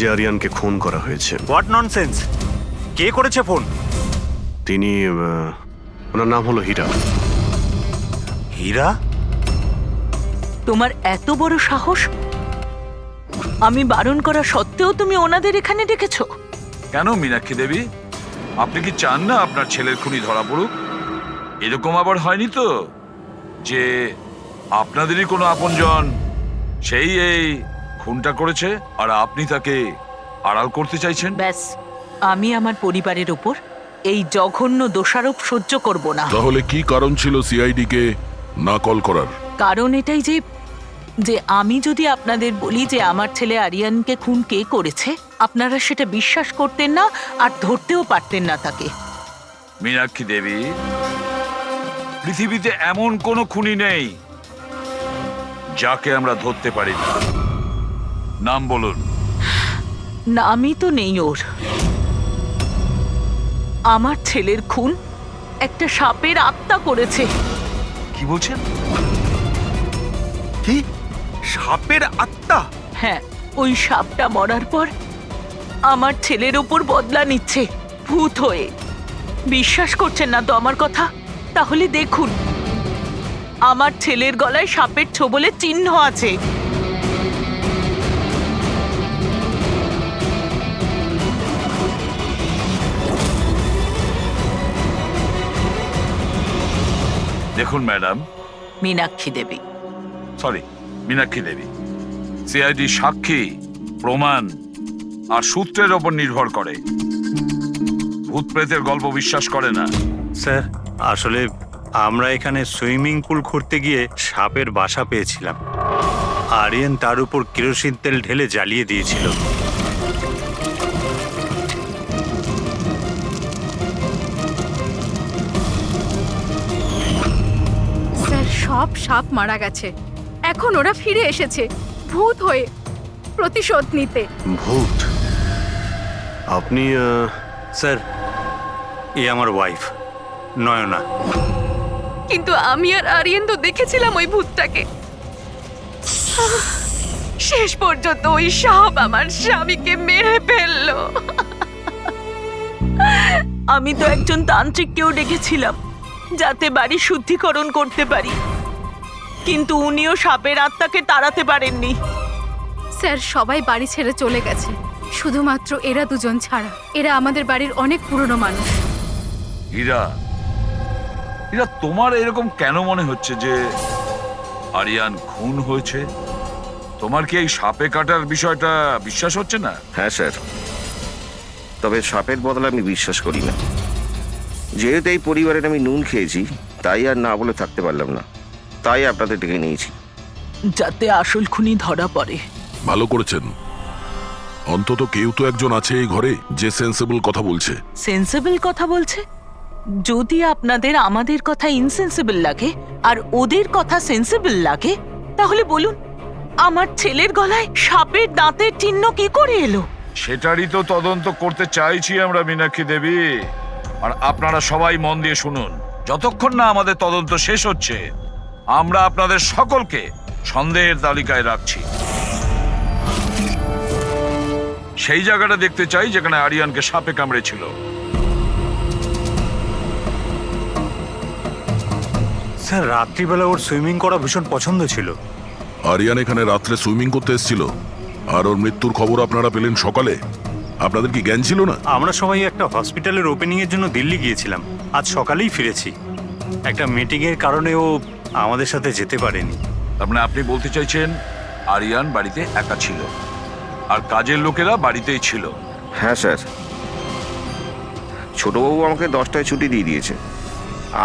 যে আরিয়ানকে খুন করা হয়েছে। What nonsense! কে করেছে ফোন? তিনি ওনার নাম হলো হীরা। হীরা? তোমার এত বড় সাহস! আমি বারণ করা সত্ত্বেও তুমি ওনাদের এখানে ডেকেছো? কেন মীনাক্ষী দেবী, আপনি কি চান না আপনার ছেলের খুনি ধরা পড়ুক? এরকম আবার হয়নি তো যে আপনাদেরই কোনো আপনজন সেই এই খুনটা করেছে আর আপনি তাকে আড়াল করতে চাইছেন? ব্যাস, আমি আমার পরিবারের ওপর এই জঘন্য দোষারোপ সহ্য করব না। তাহলে কি কারণ ছিল সিআইডি কে না কল করার? কারণ এটাই যে যে আমি যদি আপনাদের বলি যে আমার ছেলে আরিয়ানকে খুন কে করেছে, আপনারা সেটা বিশ্বাস করতেন না আর ধরতেও পারতেন না তাকে। মীনাক্ষী দেবী, পৃথিবীতে এমন কোনো খুনি নেই যাকে আমরা ধরতে পারি না। নাম বলুন। নামই তো নেই ওর। আমার ছেলের খুন একটা সাপের আত্মা করেছে। কি বলছেন? কি? সাপের আত্মা? হ্যাঁ, ওই সাপটা মরার পর আমার ছেলের ওপর বদলা নিচ্ছে ভূত হয়ে। বিশ্বাস করছেন না তো আমার কথা? তাহলে দেখুন, আমার ছেলের গলায় সাপের ছোবলের চিহ্ন আছে। দেখুন ম্যাডাম, মীনাক্ষী দেবী। সরি, মীনাক্ষী দেবী, সিআইডি সাক্ষী, প্রমাণ আর সূত্রের ওপর নির্ভর করে। ভূত প্রেতের গল্প বিশ্বাস করে না। স্যার, আসলে আমরা এখানে সুইমিং পুল খুঁড়তে গিয়ে সাপের বাসা পেয়েছিলাম। আরিয়ান তার উপর কেরোসিন তেল ঢেলে জ্বালিয়ে দিয়েছিল। স্যার, সব সাপ মারা গেছে। এখন ওরা ফিরে এসেছে ভূত হয়ে প্রতিশোধ নিতে। ভূত? আপনি স্যার, এ আমার ওয়াইফ নয়না। কিন্তু আমি আর আরিয়ান তো দেখেছিলাম ওই ভূতটাকে। শেষ পর্যন্ত ওই সাপ আমার স্বামীকে মেরে ফেললো। আমি তো একজন তান্ত্রিককেও ডেকেছিলাম যাতে বাড়ি শুদ্ধিকরণ করতে পারি, কিন্তু উনিও সাপের আত্মাকে তাড়াতে পারেননি। স্যার, সবাই বাড়ি ছেড়ে চলে গেছে, শুধুমাত্র এরা দুজন ছাড়া। এরা আমাদের বাড়ির অনেক পুরনো মানুষ। হীরা, হীরা, তোমার এরকম কেন মনে হচ্ছে যে আরিয়ান খুন হয়েছে? তোমার কি এই সাপে কাটার বিষয়টা বিশ্বাস হচ্ছে না? হ্যাঁ স্যার, তবে সাপের বদলে আমি বিশ্বাস করি না। যেহেতু এই পরিবারের আমি নুন খেয়েছি, তাই আর না বলে থাকতে পারলাম না, তাই আপনাদের ডেকে নিয়েছি। যাতে আসল খুনি ধরা পড়ে। ভালো করেছেন। অন্তত কেউ তো একজন আছে এই ঘরে যে সেন্সিবল কথা বলছে। সেন্সিবল কথা বলছে? যদি আপনাদের আমাদের কথা ইনসেন্সিবল লাগে আর ওদের কথা সেন্সিবল লাগে, তাহলে বলুন, আমার ছেলের গলায় সাপের দাঁতের চিহ্ন কি করে এলো? সেটারই তো তদন্ত করতে চাইছি আমরা মীনাক্ষী দেবী। আর আপনারা সবাই মন দিয়ে শুনুন, যতক্ষণ না আমাদের তদন্ত শেষ হচ্ছে আমরা আপনাদের সকলকে সন্দেহের তালিকায় রাখছি। সেই জায়গাটা দেখতে চাই যেখানে আরিয়ানকে সাপে কামড়েছিল। স্যার, রাত্রিবেলা ওর সুইমিং করা ভীষণ পছন্দ ছিল। আরিয়ান এখানে রাত্রে সুইমিং করতে এসেছিল আর ওর মৃত্যুর খবর আপনারা পেলেন সকালে। আপনাদের কি জ্ঞান ছিল না? আমরা সবাই একটা হসপিটালের ওপেনিং এর জন্য দিল্লি গিয়েছিলাম। আজ সকালেই ফিরেছি। একটা মিটিং এর কারণে ও আমাদের সাথে যেতে পারেনি। তার মানে আপনি বলতে চাইছেন আরিয়ান বাড়িতে একা ছিল আর কাজের লোকেরা বাড়িতেই ছিল? হ্যাঁ স্যার, ছোটবাবু আমাকে 10টায় ছুটি দিয়ে দিয়েছে।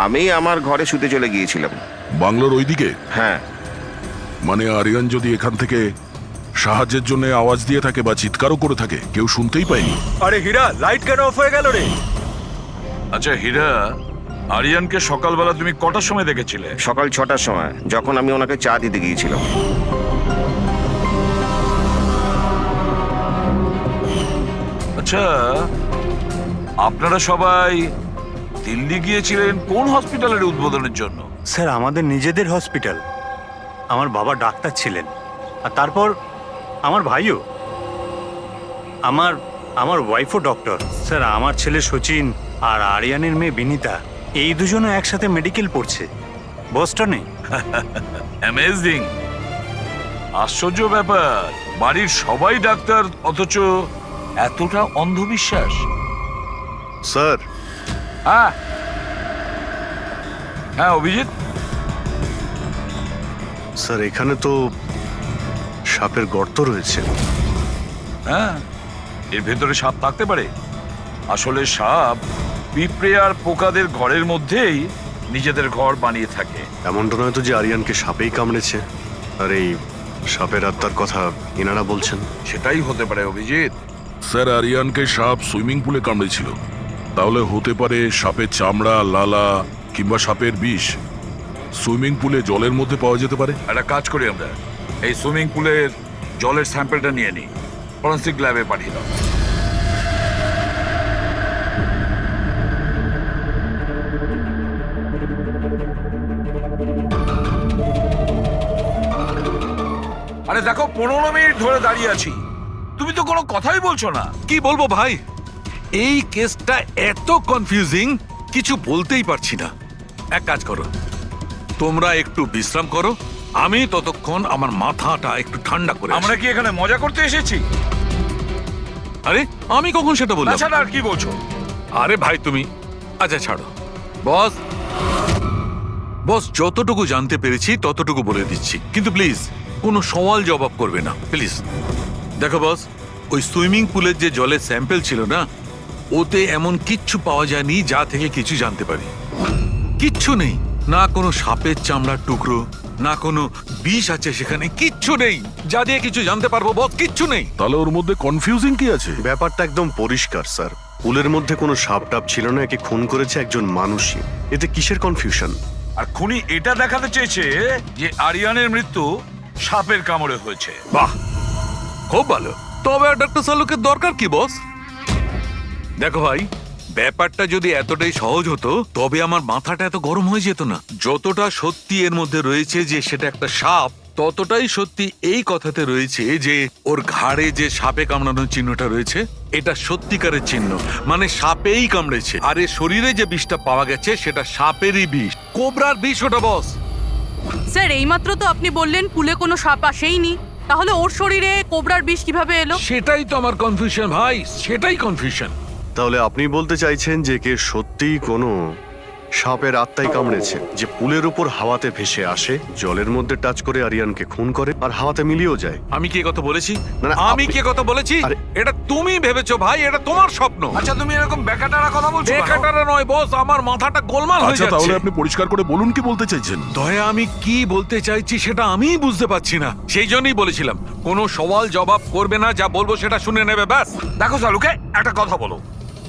আমি আমার ঘরে শুতে চলে গিয়েছিলাম। বাংলোর ওইদিকে? হ্যাঁ। মানে আরিয়ান যদি এখান থেকে সাহায্যের জন্য আওয়াজ দিয়ে থাকে বা চিৎকারও করে থাকে, কেউ শুনতেই পায়নি? আরে হীরা, লাইট কেন অফ হয়ে গেল রে? আচ্ছা হীরা, আরিয়ানকে সকালবেলা তুমি কটার সময় দেখেছিলে? সকাল 6টার সময়, যখন আমি ওনাকে চা দিতে গিয়েছিলাম। আচ্ছা, আপনারা সবাই দিল্লি গিয়েছিলেন কোন হসপিটালের উদ্বোধনের জন্য? স্যার, আমাদের নিজেদের হসপিটাল। আমার বাবা ডাক্তার ছিলেন, আর তারপর আমার ভাইও। আমার আমার ওয়াইফও ডক্টর স্যার। আমার ছেলে সচিন আর আরিয়ানের মেয়ে বিনিতা এই দুজনও একসাথে মেডিকেল পড়ছে বস্টনে। অ্যামেজিং, আশ্চর্য ব্যাপার। বাড়ির সবাই ডাক্তার অথচ এতটা অন্ধবিশ্বাস। স্যার, হ্যাঁ হ্যাঁ অভিজিৎ, স্যার এখানে তো সাপের গর্ত রয়েছে। হ্যাঁ এর ভেতরে সাপ থাকতে পারে। আসলে সাপ পিঁপড়ে আর পোকাদের ঘরের মধ্যেই নিজেদের ঘর বানিয়ে থাকে। এমনটা নয় তো যে আরিয়ানকে সাপেই কামড়েছে, আর এই সাপের আত্মার কথা এনারা বলছেন? সেটাই হতে পারে অভিজিৎ। স্যার, আরিয়ানকে সাপ সুইমিং পুলে কামড়েছিল, তাহলে হতে পারে সাপের চামড়া, লালা কিংবা সাপের বিষ সুইমিং পুলে জলের মধ্যে পাওয়া যেতে পারে। একটা কাজ করি আমরা, এই সুইমিং পুলের জলের স্যাম্পলটা নিয়ে নিই, ফরেন্সিক ল্যাবে পাঠিয়ে দাও। আরে দেখো, 15 মিনিট ধরে দাঁড়িয়ে আছি, তুমি তো কোনো কথাই বলছো না। কি বলবো ভাই, এই কেসটা এত কনফিউজিং কিছু বলতেই পারছি না। এক কাজ করো, তোমরা একটু বিশ্রাম করো, আমি ততক্ষণ আমার মাথাটা একটু ঠান্ডা করে আমরা আসি। কি এখানে মজা করতে এসেছি? আরে আমি কখন সেটা বললাম? তাছাড়া আর কি বলছো? আরে ভাই তুমি, আচ্ছা ছাড়ো। বস বস যতটুকু জানতে পেরেছি ততটুকু বলে দিচ্ছি, কিন্তু প্লিজ কোনো সওয়াল জবাব করবে না প্লিজ। দেখো বস, ওই সুইমিং পুলের যে জলের স্যাম্পল ছিল না, ওতে এমন কিচ্ছু পাওয়া যায়নি যা থেকে কিছু জানতে পারি। কিচ্ছু নেই, না কোনো সাপের চামড়ার টুকরো, না কোনো বিষ আছে সেখানে, কিচ্ছু নেই যা দিয়ে কিছু জানতে পারবো বস, কিচ্ছু নেই। তাহলে ওর মধ্যে কনফিউজিং কি আছে? ব্যাপারটা একদম পরিষ্কার স্যার। পুলের মধ্যে কোনো সাপ টাপ ছিল না, একে খুন করেছে একজন মানুষই। এতে কিসের কনফিউশন? আর খুনি এটা দেখাতে চেয়েছে যে আরিয়ানের মৃত্যু সাপের কামড়ে হয়েছে। বাহ, খুব ভালো। তবে ডক্টর সালুকের দরকার কি বস? দেখো ভাই, ব্যাপারটা যদি এতটাই সহজ হতো তবে আমার মাথাটা এত গরম হয়ে যেত না। যতটা সত্যি এর মধ্যে রয়েছে যে সেটা একটা সাপ, ততটাই সত্যি এই কথাতে রয়েছে যে ওর ঘাড়ে যে সাপে কামড়ানোর চিহ্নটা রয়েছে এটা সত্যিকারের চিহ্ন, মানে সাপেই কামড়েছে। আর এর শরীরে যে বিষটা পাওয়া গেছে সেটা সাপেরই বিষ, কোবরার বিষ ওটা বস। স্যার এইমাত্র তো আপনি বললেন পুলে কোনো সাপ আসেইনি, তাহলে ওর শরীরে কোবরার বিষ কিভাবে এলো? সেটাই তো আমার কনফিউশন ভাই, সেটাই কনফিউশন। তাহলে আপনি বলতে চাইছেন যে কে সত্যিই কোনো সাপের আত্মাই কামড়েছে, যে পুলের উপর হাওয়াতে ভেসে আসে, জলের মধ্যে টাচ করে আরিয়ানকে খুন করে আর হাওয়াতে মিলিয়েও যায়। আমি কি কথা বলেছি? না, না, আমি আপনি- কি কথা বলেছি? আরে- এটা তুমি ভেবেছো ভাই, এটা তোমার স্বপ্ন। আচ্ছা তুমি এরকম বেকাটারা কথা বলছো কেন? বেকাটারা নয় বস, আমার মাথাটা গোলমাল হয়ে আচ্ছা, তাহলে যাচ্ছে। আপনি পরিষ্কার করে বলুন কি বলতে চাইছেন। দয়া, আমি কি বলতে চাইছি সেটা আমিই বুঝতে পারছি না, সেই জন্যই বলেছিলাম কোনো সওয়াল জবাব করবে না, যা বলবো সেটা শুনে নেবে ব্যাস। দেখো সালুকে, একটা কথা বলো,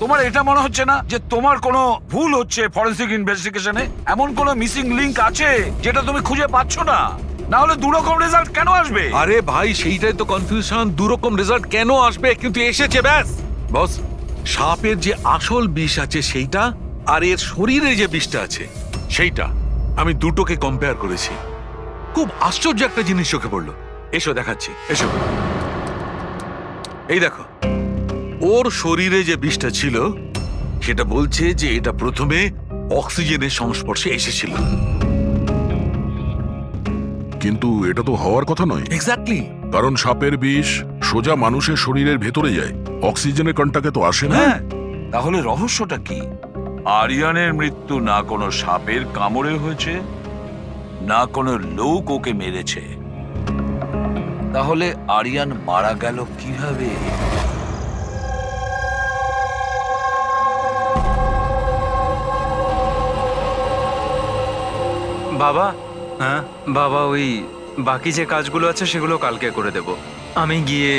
তোমার এটা মনে হচ্ছে না যে তোমার কোনো ভুল হচ্ছে ফরেন্সিক ইনভেস্টিগেশনে? এমন কোনো মিসিং লিংক আছে যেটা তুমি খুঁজে পাচ্ছ না? না হলে দুরকম রেজাল্ট কেন আসবে? আরে ভাই, সেইটাই তো কনফিউশন, দুরকম রেজাল্ট কেন আসবে, কিন্তু এসেছে ব্যাস। বস, সাপের যে আসল বিষ আছে সেইটা, আর এর শরীরে যে বিষটা আছে সেইটা, আমি দুটোকে কম্পেয়ার করেছি। খুব আশ্চর্য একটা জিনিস চোখে পড়লো। এসো দেখাচ্ছি, এসো। এই দেখো, ওর শরীরে যে বিষটা ছিল সেটা বলছে যে এটা প্রথমে অক্সিজেনের সংস্পর্শে এসেছিল। কিন্তু এটা তো হওয়ার কথা নয়, এক্স্যাক্টলি। কারণ সাপের বিষ সোজা মানুষের শরীরের ভেতরে যায়, অক্সিজেনের কন্টাক্টে তো আসে না। হ্যাঁ, তাহলে রহস্যটা কি? আরিয়ানের মৃত্যু না কোনো সাপের কামড়ে হয়েছে, না কোনো লোক ওকে মেরেছে। তাহলে আরিয়ান মারা গেল কিভাবে? বাবা, হ্যাঁ বাবা ওই বাকি যে কাজগুলো আছে সেগুলো কালকে করে দেব। আমি গিয়ে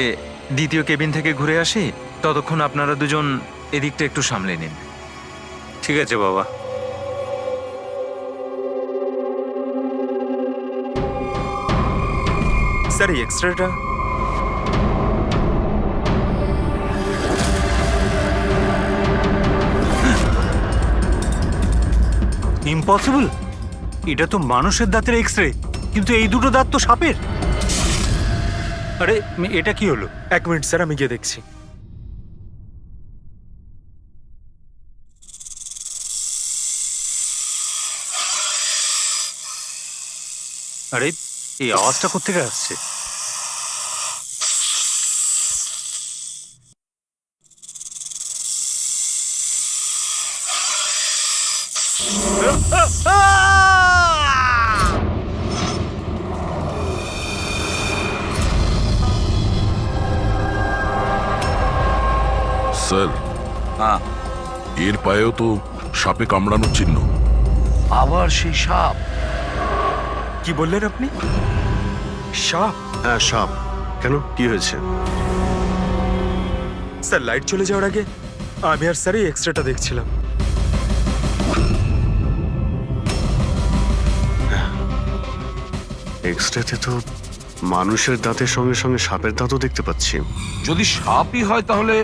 দ্বিতীয় কেবিন থেকে ঘুরে আসি, ততক্ষণ আপনারা দুজন এদিকটা একটু সামলে নিন। ঠিক আছে বাবা। স্যার এই এক্সট্রাটা। ইম্পসিবল, এটা তো মানুষের দাঁতের এক্স রে, কিন্তু এই দুটো দাঁত তো সাপের। আরে এটা কি হলো? 1 মিনিট স্যার, আমি গিয়ে দেখছি। আরে এই আওয়াজটা কোত্থেকে আসছে? স্যার, হ্যাঁ, এর পায়েও তো সাপে কামড়ানোর চিহ্ন। আবার সেই সাপ। কি বললেন আপনি? সাপ? হ্যাঁ সাপ। কেন, কি হয়েছে? স্যার, লাইট চলে যাওয়ার আগে আমি আর স্যারই এক্সট্রাটা দেখছিলাম। এক্সরেতে তো মানুষের দাঁতের সঙ্গে সঙ্গে সাপের দাঁতও দেখতে পাচ্ছি। যদি সাপই হয় তাহলে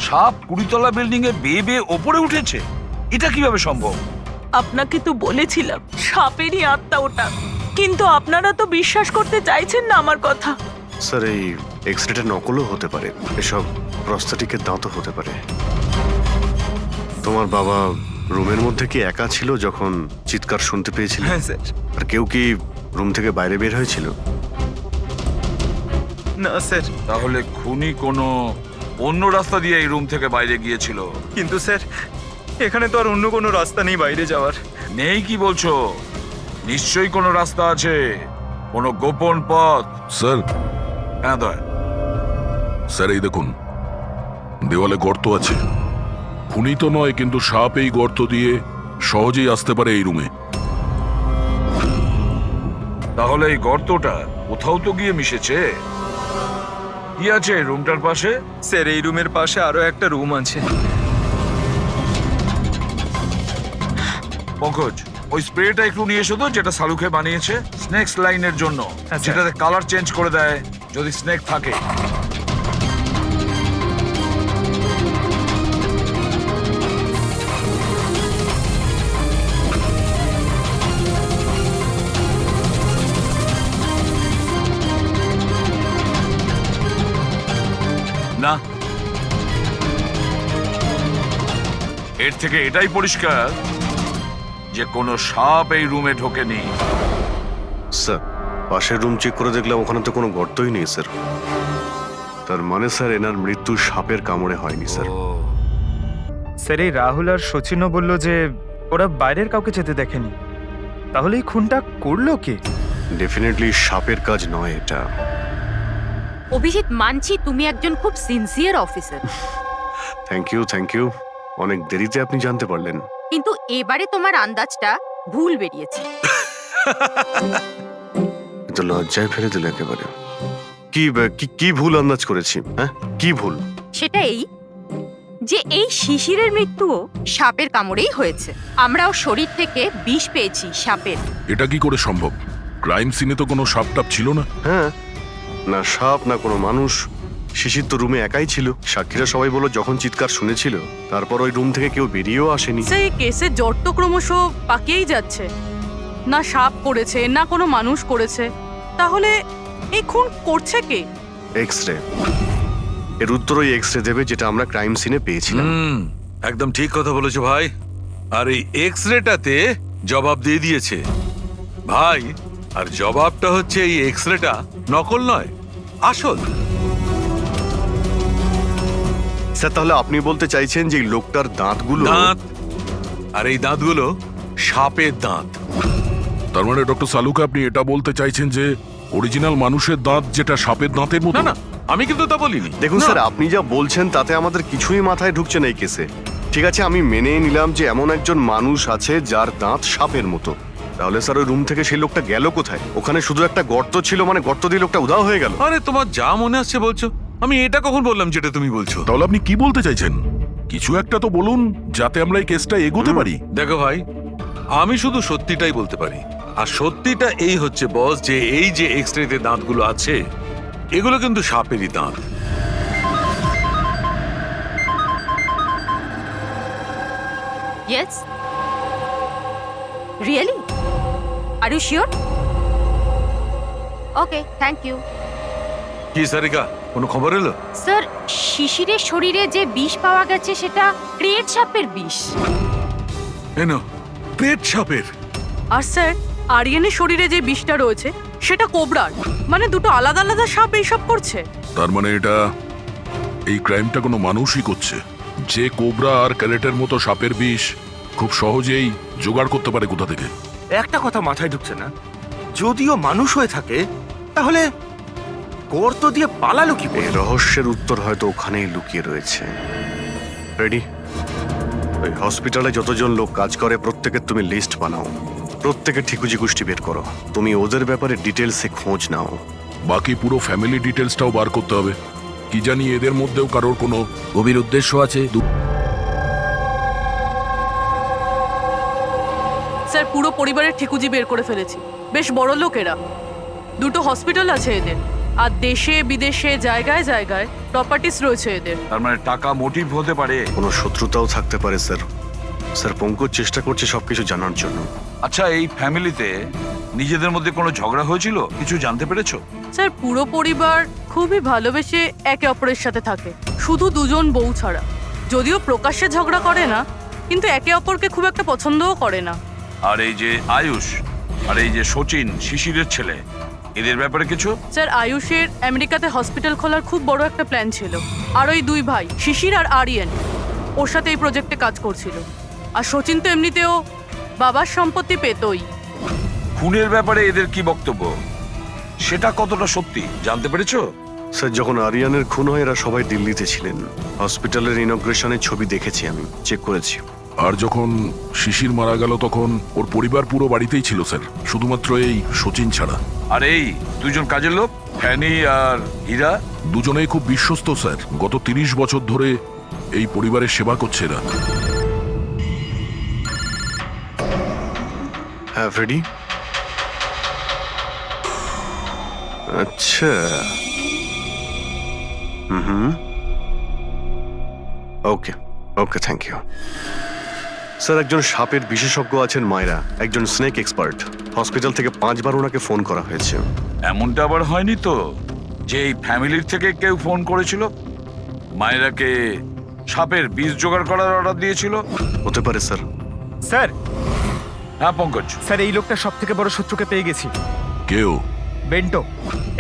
সাপ 20 তলা বিল্ডিং এ বেয়ে বেয়ে ওপরে উঠেছে, এটা কিভাবে সম্ভব? আপনাকে তো বলেছিলাম সাপেরই আত্মা ওটা, কিন্তু আপনারা তো বিশ্বাস করতে চাইছেন না আমার কথা। স্যার, এই এক্সরেটা নকলও হতে পারে, এসব প্রস্থেটিকের দাঁতও হতে পারে। তোমার বাবা রুমের মধ্যে কি একা ছিল যখন চিৎকার শুনতে পেয়েছিল? হ্যাঁ স্যার। আর কেউ কি রুম থেকে বাইরে বের হয়েছিল? না স্যার। তাহলে খুনি কোনো অন্য রাস্তা দিয়ে এই রুম থেকে বাইরে গিয়েছিল। কিন্তু স্যার, এখানে তো আর অন্য কোনো রাস্তা নেই বাইরে যাওয়ার। নেই কি বলছো? নিশ্চয়ই কোনো রাস্তা আছে, কোনো গোপন পথ। স্যার, হ্যাঁ দয়া। স্যার এই দেখুন, দেওয়ালে গর্ত আছে। খুনি তো নয়, কিন্তু সাপ এই গর্ত দিয়ে সহজেই আসতে পারে এই রুমে। তাহলে এই গর্তটা কোথাও তো গিয়ে মিশেছে। কি আছে এই রুমটার পাশে? স্যার, এই রুমের পাশে আরো একটা রুম আছে। পঙ্কজ, ওই স্প্রেটা একটু নিয়ে এসো তো, যেটা সালুকে বানিয়েছে স্নেকস লাইনের জন্য, স্যার। যেটাতে কালার চেঞ্জ করে দেয় যদি স্নেক থাকে। না, এর থেকে এটাই পরিষ্কার যে কোনো সাপ এই রুমে ঢোকেনি। স্যার, পাশের রুম চেক করে দেখলাম ওখানে তো কোনো গর্তই নেই স্যার। তার মানে স্যার এনার মৃত্যু সাপের কামড়ে হয়নি স্যার। স্যার, এই রাহুল আর সচিনও বলল যে ওরা বাইরের কাউকে যেতে দেখেনি। তাহলে এই খুনটা করলো কে? ডেফিনেটলি সাপের কাজ নয় এটা। অভিজিৎ, মানছি তুমি একজন খুব সিনসিয়ার অফিসার, থ্যাংক ইউ। অনেক দেরিতে আপনি জানতে পারলেন। কিন্তু এবারে তোমার আন্দাজটা ভুল বেরিয়েছে। তো লজ্জায় ফেলে দিল একেবারে। কি ভুল আন্দাজ করেছি? হ্যাঁ, কি ভুল? সেটা এই যে এই শিশিরের মৃত্যুও সাপের কামড়েই হয়েছে। আমরাও শরীর থেকে বিষ পেয়েছি সাপের। এটা কি করে সম্ভব? ক্রাইম সিনে তো কোনো সাপ টাপ ছিল না। হ্যাঁ, না সাপ না কোনো মানুষ। শিশির তো রুমে একাই ছিল। সাক্ষীরা সবাই বলল যখন চিৎকার শুনেছিল তারপর ওই রুম থেকে কেউ বেরিয়েও আসেনি। সেই কেসের জট তো ক্রমশ পাকিয়েই যাচ্ছে। না সাপ করেছে, না কোনো মানুষ করেছে। তাহলে এই খুন করছে কে? এক্সরে। এর উত্তর ওই এক্সরে দেবে যেটা আমরা ক্রাইম সিনে পেয়েছিলাম। একদম ঠিক কথা বলেছো ভাই। আর এই এক্স রেটাতে জবাব দিয়ে দিয়েছে ভাই। আর জবাবটা হচ্ছে এই এক্স রেটা নকল নয়, আসল। স্যার, তাহলে আপনি বলতে চাইছেন যে এই লোকটার দাঁতগুলো? দাঁত, আর এই দাঁতগুলো সাপের দাঁত। তার মানে ডক্টর সালুকে আপনি এটা বলতে চাইছেন যে অরিজিনাল মানুষের দাঁত যেটা সাপের দাঁতের মতো? না না, আমি কিন্তু তা বলিনি। দেখুন না। স্যার, আপনি যা বলছেন তাতে আমাদের কিছুই মাথায় ঢুকছে না এই কেসে। ঠিক আছে, আমি মেনে নিলাম যে এমন একজন মানুষ আছে যার দাঁত সাপের মতো। তাহলে স্যার ওই রুম থেকে সেই লোকটা গেল কোথায়? ওখানে শুধু একটা গর্ত ছিল, মানে গর্ত দিয়ে লোকটা উধাও হয়ে গেল। আরে তোমার যা মনে আসছে বলছো। আমি এটা কখন বললাম যেটা তুমি বলছো? তাহলে আপনি কি বলতে চাইছেন? কিছু একটা তো বলুন যাতে আমরা এই কেসটা এগোতে পারি। দেখো ভাই, আমি শুধু সত্যিটাই বলতে পারি। আর সত্যিটা এই হচ্ছে বস, যে এই যে এক্সরেতে দাঁতগুলো আছে এগুলো কিন্তু সাপেরই দাঁত। Yes, really? Are you sure? Okay, thank you. কি সারিকা, কোনো খবর এলো? স্যার, শিশিরের শরীরে যে বিষ পাওয়া গেছে সেটা ক্রেট সাপের বিষ। এনো, পেট সাপের। আর স্যার, আরিয়ানের শরীরে যে বিষটা রয়েছে সেটা কোবরার। মানে দুটো আলাদা আলাদা সাপ এইসব করছে। তার মানে এটা এই ক্রাইমটা কোনো মানুষই করছে, যে কোবরা আর ক্যারেটের মতো সাপের বিষ খুব সহজেই জোগাড় করতে পারে কোথা থেকে। একটা কথা মাথায় ঢুকছে না, যদিও মানুষ হয়ে থাকে তাহলে গর্ত দিয়ে পালালো কি করে? এই রহস্যের উত্তর হয়তো ওখানেই লুকিয়ে রয়েছে। রেডি? ওই হসপিটালে যতজন লোক কাজ করে প্রত্যেকের তুমি লিস্ট বানাও, প্রত্যেকের ঠিকুজি গোষ্ঠী বের করো, তুমি ওদের ব্যাপারে ডিটেলসে খোঁজ নাও। বাকি পুরো ফ্যামিলি ডিটেলসটাও বার করতে হবে। কি জানি এদের মধ্যেও কারোর কোনো গভীর উদ্দেশ্য আছে। স্যার পুরো পরিবারের ঠিকুজি বের করে ফেলেছি। বেশ বড় লোক এরা। দুটো হসপিটাল আছে এদের, আর দেশে বিদেশে জায়গায় জায়গায় প্রপার্টিস রয়েছে এদের। তার মানে টাকা মোটিভ হতে পারে। কোনো শত্রুতাও থাকতে পারে স্যার। স্যার পঙ্কজ চেষ্টা করছে সবকিছু জানার জন্য। আচ্ছা, এই ফ্যামিলিতে নিজেদের মধ্যে কোনো ঝগড়া হয়েছিল? কিছু জানতে পেরেছো? স্যার পুরো পরিবার খুবই ভালোবেসে একে অপরের সাথে থাকে, শুধু দুজন বউ ছাড়া। যদিও প্রকাশ্যে ঝগড়া করে না, কিন্তু একে অপরকে খুব একটা পছন্দও করে না। আর এই যে আয়ুষ আর এই যে সচিন, শিশিরের ছেলে, এদের ব্যাপারে কিছু? স্যার আয়ুষের আমেরিকাতে হসপিটাল খোলার খুব বড় একটা প্ল্যান ছিল, আর ওই দুই ভাই শিশির আর আরিয়ান ওর সাথে এই প্রজেক্টে কাজ করছিল। আর সচিন তো এমনিতেও বাবার সম্পত্তি পেতই। খুনের ব্যাপারে এদের কি বক্তব্য, সেটা কতটা সত্যি জানতে পেরেছো? স্যার যখন আরিয়ানের খুন হয় এরা সবাই দিল্লিতে ছিলেন। হসপিটালের ইনগ্রেশনের ছবি দেখেছি, আমি চেক করেছি। আর যখন শিশির মারা গেল তখন ওর পরিবার পুরো বাড়িতেই ছিল স্যার, শুধুমাত্র এই সচিন ছাড়া। আর এই দুজন কাজের লোক, ফ্যানি আর হীরা, দুজনেই খুব বিশ্বস্ত স্যার। গত 30 বছর ধরে এই পরিবারের সেবা করছে এরা। হ্যাঁ ফ্রেডি। আচ্ছা, হুম, ওকে ওকে, থ্যাংক ইউ স্যার। একজন সাপের বিশেষজ্ঞ আছেন মায়রা, একজন স্নেক এক্সপার্ট। হসপিটাল থেকে 5 বার ওনাকে ফোন করা হয়েছে। এমনটা আবার হয়নি তো যে এই ফ্যামিলির থেকে কেউ ফোন করেছিল, মায়েরাকে সাপের বীজ জোগাড় করার অর্ডার দিয়েছিল? হতে পারে স্যার। স্যার, হ্যাঁ পঙ্কজ। স্যার এই লোকটা সব থেকে বড় শত্রুকে পেয়ে গেছি। কেউ? বেন্টো।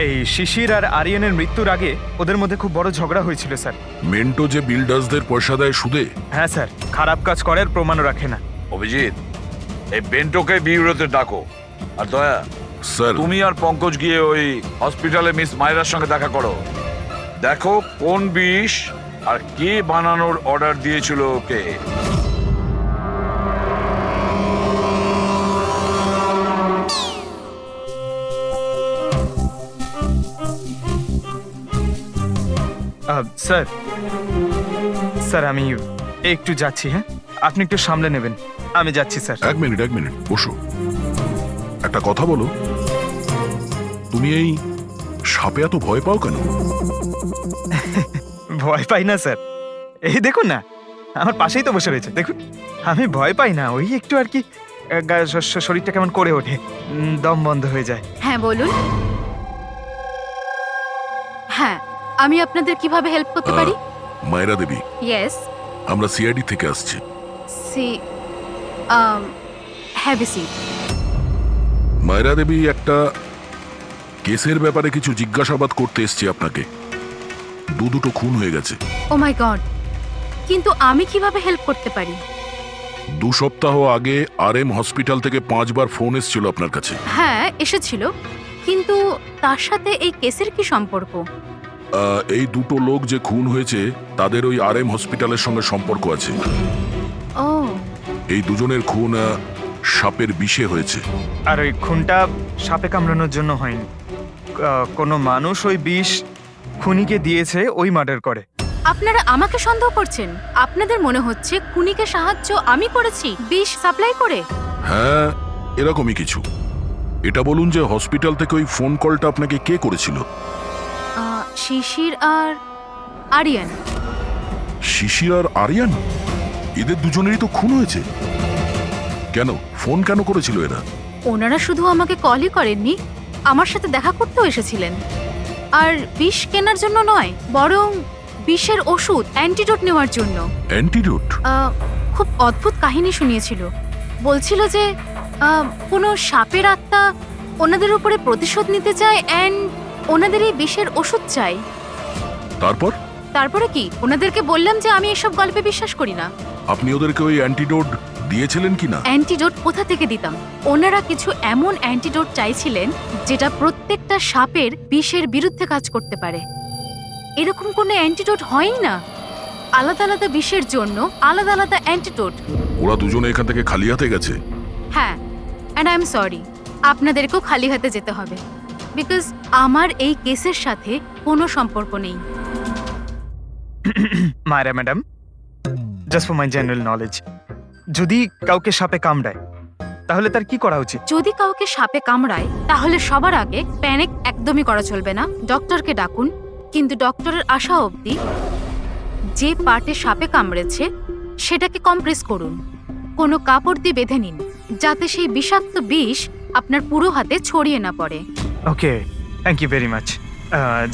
এই শিশির আর আরিয়ানের মৃত্যুর আগে ওদের মধ্যে খুব বড় ঝগড়া হয়েছিল স্যার। মেন্টো যে বিল্ডার্সদের পয়সা দেয় সুদে? হ্যাঁ স্যার, খারাপ কাজ করার প্রমাণও রাখে না। অভিজিৎ, এই বেন্টোকে বিউরোতে ডাকো। আর দয়া স্যার, তুমি আর পঙ্কজ গিয়ে ওই হসপিটালে মিস মায়রার সঙ্গে দেখা করো। দেখো কোন বিষ আর কে বানানোর অর্ডার দিয়েছিল ওকে। স্যার স্যার আমি একটু যাচ্ছি। হ্যাঁ, আপনি একটু সামলে নেবেন, আমি যাচ্ছি স্যার। এক মিনিট বসো। একটা কথা বলো, তুমি এই সাপে এত ভয় পাও কেন? ভয় পাই না স্যার, এই দেখুন না, আমার পাশেই তো বসে রয়েছে, দেখুন। আমি ভয় পাই না, ওই একটু আর কি শরীরটা কেমন করে ওঠে, দম বন্ধ হয়ে যায়। হ্যাঁ বলুন। হ্যাঁ, আমি আপনাদের কিভাবে হেল্প করতে পারি? মায়রা দেবী, ইয়েস। আমরা সিআইডি থেকে আসছি। Have a seat. মায়রা দেবী, একটা কেসের ব্যাপারে কিছু জিজ্ঞাসাবাদ করতে এসেছি আপনাকে। দুটো খুন হয়ে গেছে। ও মাই গড, কিন্তু আমি কিভাবে হেল্প করতে পারি? 2 সপ্তাহ আগে RM হসপিটাল থেকে 5 বার ফোন এসেছিল আপনার কাছে। হ্যাঁ এসেছিল, কিন্তু তার সাথে এই কেসের কি সম্পর্ক? এই দুটো লোক যে খুন হয়েছে তাদের ওই RM হসপিটালের সঙ্গে সম্পর্ক আছে। ও, এই দুজনের খুন সাপের বিষে হয়েছে। আর ওই খুনটা সাপে কামড়ানোর জন্য হয়নি, কোনো মানুষ ওই বিষ খুনিকে দিয়েছে, ওই মার্ডার করে। আপনারা আমাকে সন্দেহ করছেন? আপনাদের মনে হচ্ছে খুনিকে সাহায্য আমি করেছি বিষ সাপ্লাই করে? হ্যাঁ, এরকমই কিছু। এটা বলুন যে হসপিটাল থেকে ওই ফোন কলটা আপনাকে কে করেছিল? শিশির আর আরিয়ান। শিশির আর আরিয়ান? এদের দুজনেরই তো খুন হয়েছে। কেন ফোন কেন করেছিল এরা? ওনারা শুধু আমাকে কলই করেননি, আমার সাথে দেখা করতেও এসেছিলেন। আর বিষ কেনার জন্য নয়, বরং বিষের ওষুধ, অ্যান্টিডোট নেওয়ার জন্য। অ্যান্টিডোট? খুব অদ্ভুত কাহিনী শুনিয়েছিল। বলছিল যে কোনো সাপের আত্মা ওনাদের উপরে প্রতিশোধ নিতে চায় অ্যান্ড ওনাদের এই বিষের ওষুধ চাই। তারপর তারপরে কি, ওনাদেরকে বললাম যে আমি এসব গল্পে বিশ্বাস করি না। আপনি ওদেরকে ওই অ্যান্টিডোট দিয়েছিলেন কি না? অ্যান্টিডোট কোথা থেকে দিতাম? ওনারা কিছু এমন অ্যান্টিডোট চাইছিলেন যেটা প্রত্যেকটা সাপের বিষের বিরুদ্ধে কাজ করতে পারে। এরকম কোনো অ্যান্টিডোট হয়ই না। আলাদা আলাদা বিষের জন্য আলাদা আলাদা অ্যান্টিডোট। ওরা দুজনে এখান থেকে খালি হাতে গেছে? হ্যাঁ, অ্যান্ড আই এম সরি, আপনাদেরকেও খালি হাতে যেতে হবে, বিকজ আমার এই কেসের সাথে কোনো সম্পর্ক নেই। মায়েরা madam, just for my general knowledge, যদি কাউকে সাপে কামড়ায় তাহলে তার কি করা উচিত? যদি কাউকে সাপে কামড়ায় তাহলে সবার আগে প্যানিক একদমই করা চলবে না। ডক্টরকে ডাকুন, কিন্তু ডক্টরের আসা অবধি যে পার্টে সাপে কামড়েছে সেটাকে কম্প্রেস করুন, কোনো কাপড় দিয়ে বেঁধে নিন যাতে সেই বিষাক্ত বিষ আপনার পুরো হাতে ছড়িয়ে না পড়ে। ওকে, থ্যাংক ইউ ভেরি মাচ।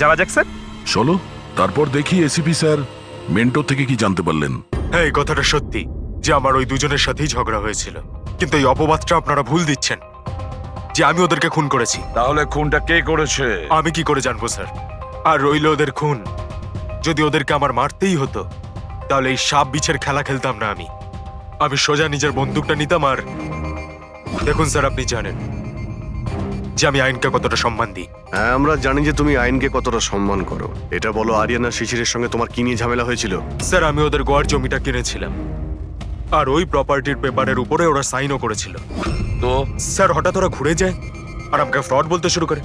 যাওয়া যাক স্যার। চলো তারপর দেখি এসিপি স্যার মেন্টর থেকে কি জানতে পারলেন। হ্যাঁ, এই কথাটা সত্যি যে আমার ওই দুজনের সাথেই ঝগড়া হয়েছিল, কিন্তু এই অপবাদটা আপনারা ভুল দিচ্ছেন যে আমি ওদেরকে খুন করেছি। তাহলে খুনটা কে করেছে? আমি কি করে জানবো স্যার? আর রইল ওদের খুন, যদি ওদেরকে আমার মারতেই হতো তাহলে এই সাপ বিছের খেলা খেলতাম না। আমি সোজা নিজের বন্দুকটা নিতাম। আর দেখুন স্যার, আপনি জানেন যে আমি আইনকে কতটা সম্মান দিই। হ্যাঁ, আমরা জানি যে তুমি আইনকে কতটা সম্মান করো। এটা বলো, আরিয়ানা শিশিরের সঙ্গে তোমার কি নিয়ে ঝামেলা হয়েছিল? স্যার, আমি ওদের গোয়ার জমিটা কিনেছিলাম আর ওই প্রপার্টির পেপারের উপরে ওরা সাইনও করেছিল। তো স্যার, হঠাৎ ওরা ঘুরে যায় আর আমাকে ফ্রড বলতে শুরু করে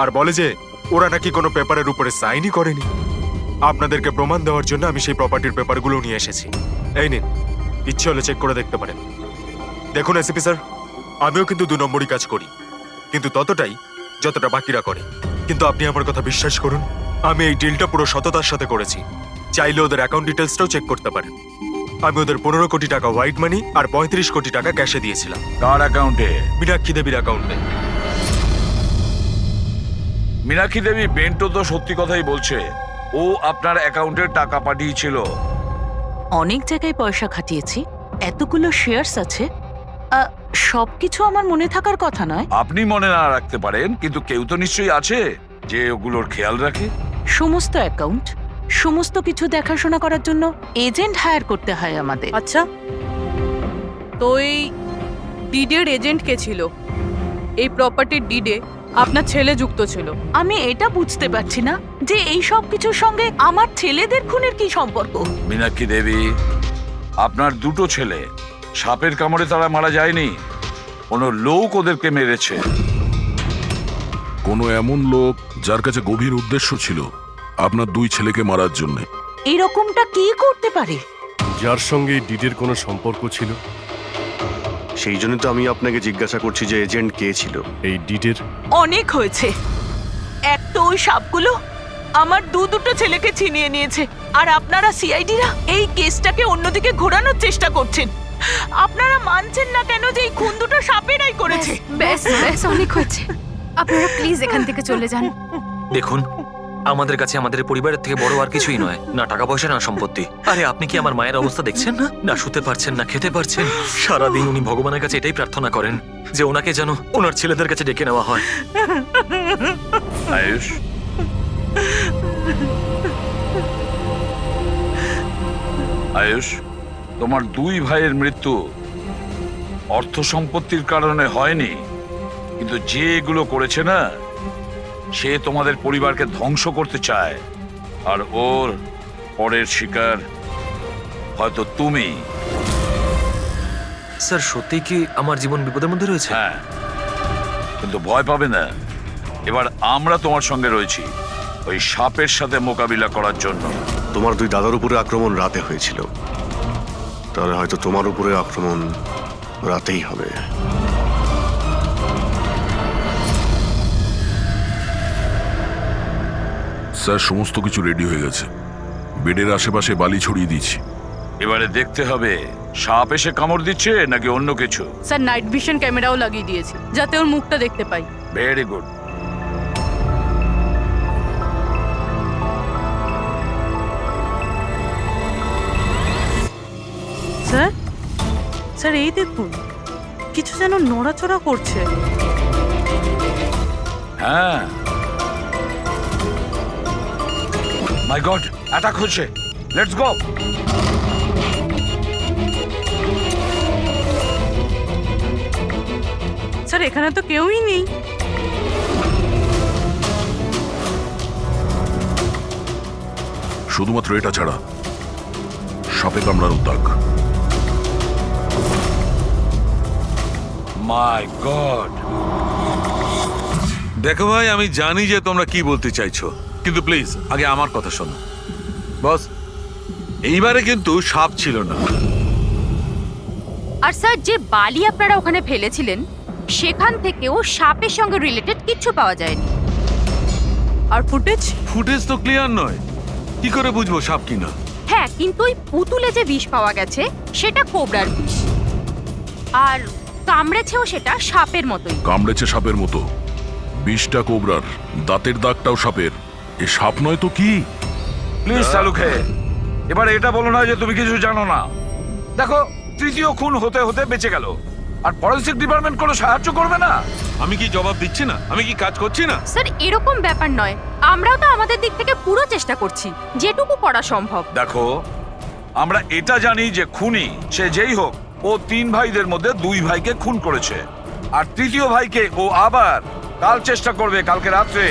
আর বলে যে ওরা নাকি কোনো পেপারের উপরে সাইনই করেনি। আপনাদেরকে প্রমাণ দেওয়ার জন্য আমি সেই প্রপার্টির পেপারগুলো নিয়ে এসেছি। এই নিন, ইচ্ছে হলে চেক করে দেখতে পারেন। দেখুন এসিপি স্যার, আমিও কিন্তু 2 নম্বরই কাজ করি, কিন্তু ততটাই যতটা বাকিরা করে। কিন্তু আপনি আমার কথা বিশ্বাস করুন, আমি এই ডিলটা পুরো সততার সাথে করেছি। চাইলে ওদের অ্যাকাউন্ট ডিটেলসটাও চেক করতে পারেন। আমি ওদের 15 কোটি টাকা হোয়াইট মানি আর 35 কোটি টাকা ক্যাশে দিয়েছিলাম। কার অ্যাকাউন্টে? মীনাক্ষী দেবীর অ্যাকাউন্টে। মীনাক্ষী দেবী বেন্টো তো সত্যি কথাই বলছে, ও আপনার অ্যাকাউন্টে টাকা পাঠিয়েছিল। অনেক জায়গায় পয়সা খাটিয়েছি, এতগুলো শেয়ারস আছে, সবকিছু আমার মনে থাকার কথা নয়। আপনি মনে না রাখতে পারেন, কিন্তু কেউ তো নিশ্চয়ই আছে যে ওগুলোর খেয়াল রাখে। সমস্ত অ্যাকাউন্ট, সমস্ত কিছু দেখাশোনা করার জন্য এজেন্ট হায়ার করতে হয় আমাদের। আচ্ছা, তো এই ডিডের এজেন্ট কে ছিল? এই প্রপার্টির ডিডে আপনার ছেলে যুক্ত ছিল। আমি এটা বুঝতে পারছি না যে এই সব কিছুর সঙ্গে আমার ছেলেদের খুনের কি সম্পর্ক। মীনাক্ষী দেবী, আপনার 2টো ছেলে সাপের কামড়ে তারা মারা যায়নি, কোনো লোক ওদেরকে মেরেছে। কোনো এমন লোক যার কাছে গভীর উদ্দেশ্য ছিল আপনার 2 ছেলেকে মারার জন্য। এরকমটা কি করতে পারে? যার সঙ্গে ডিডের কোনো সম্পর্ক ছিল। সেই জন্য তো আমি আপনাকে জিজ্ঞাসা করছি যে এজেন্ট কে ছিল এই ডিডের। অনেক হয়েছে। এক তো ওই সাপগুলো আমার দুটো ছেলেকে ছিনিয়ে নিয়েছে, আর আপনারা সিআইডিরা এই কেসটাকে অন্যদিকে ঘোরানোর চেষ্টা করছেন। আপনারা মানছেন না কেন যে এই খুন দুটো সাপেরাই করেছে? ব্যাস ব্যাস, অনেক হয়েছে। আপনারা প্লিজ এখান থেকে চলে যান। দেখুন, আমাদের কাছে আমাদের পরিবারের থেকে বড় আর কিছুই নয়, না টাকা পয়সা না সম্পত্তি। আরে আপনি কি আমার মায়ের অবস্থা দেখছেন না? না শুতে পারছেন না খেতে পারছেন। সারাদিন উনি ভগবানের কাছে এটাই প্রার্থনা করেন যে ওনাকে যেন ওনার ছেলেদের কাছে ডেকে নেওয়া হয়। আয়ুষ, আয়ুষ, তোমার 2 ভাইয়ের মৃত্যু অর্থ সম্পত্তির কারণে হয়নি, কিন্তু যে এগুলো করেছে না, সে তোমাদের পরিবারকে ধ্বংস করতে চায়, আর ওর পরের শিকার হয়তো তুমি। স্যার, সত্যি কি আমার জীবন বিপদের মধ্যে রয়েছে? হ্যাঁ, কিন্তু ভয় পাবে না, এবার আমরা তোমার সঙ্গে রয়েছি ওই সাপের সাথে মোকাবিলা করার জন্য। তোমার 2 দাদার উপরে আক্রমণ রাতে হয়েছিল, তাহলে হয়তো তোমার উপরে আক্রমণ রাতেই হবে। স্যার, সমস্ত কিছু রেডি হয়ে গেছে। বেডের আশেপাশে বালি ছড়িয়ে দিয়েছি। এবারে দেখতে হবে সাপ এসে কামড় দিচ্ছে নাকি অন্য কিছু। স্যার, নাইট ভিশন ক্যামেরাও লাগিয়ে দিয়েছি যাতে ওর মুখটা দেখতে পাই। Very good. স্যার, স্যার এই দেখুন, কিছু যেন নড়াচড়া করছে। হ্যাঁ, মাই গড, অ্যাটাক হচ্ছে। Let's go. স্যার এখানে তো কেউই নেই। শুধুমাত্র এটা ছাড়া সাপে কামড়ার উদ্যোগ। মাই গড। দেখো ভাই, আমি জানি যে তোমরা কি বলতে চাইছো, কিন্তু প্লিজ আগে আমার কথা শোনো। বস, এইবারে কিন্তু সাপ ছিল না। আর স্যার যে বালি আপনারা ওখানে ফেলেছিলেন সেখান থেকেও সাপের সঙ্গে রিলেটেড কিছু পাওয়া যায়নি। আর ফুটেজ? ফুটেজ তো ক্লিয়ার নয়, কি করে বুঝবো সাপ কিনা? হ্যাঁ, কিন্তু ওই পুতুলে যে বিষ পাওয়া গেছে সেটা কোবরার বিষ, আর কামড়েছেও সেটা সাপের মতোই। কামড়েছে সাপের মতো, বিষটা কোবরার, দাঁতের দাগটাও সাপের। এ সাপ নয় তো কি? প্লিজ শালুকে, এবার এটা বলো না যে তুমি কিছু জানো না। দেখো, তৃতীয় খুন হতে হতে বেঁচে গেল, আর ফরেনসিক ডিপার্টমেন্ট কোনো সাহায্য করবে না। আমি কি জবাব দিচ্ছি না? আমি কি কাজ করছি না? স্যার এরকম ব্যাপার নয়, আমরাও তো আমাদের দিক থেকে পুরো চেষ্টা করছি যেটুকু করা সম্ভব। দেখো, আমরা এটা জানি যে খুনি সে যেই হোক, ও 3 ভাইদের মধ্যে 2 ভাইকে খুন করেছে, আর তৃতীয় ভাইকে ও আবার কাল চেষ্টা করবে, কালকে রাত্রে।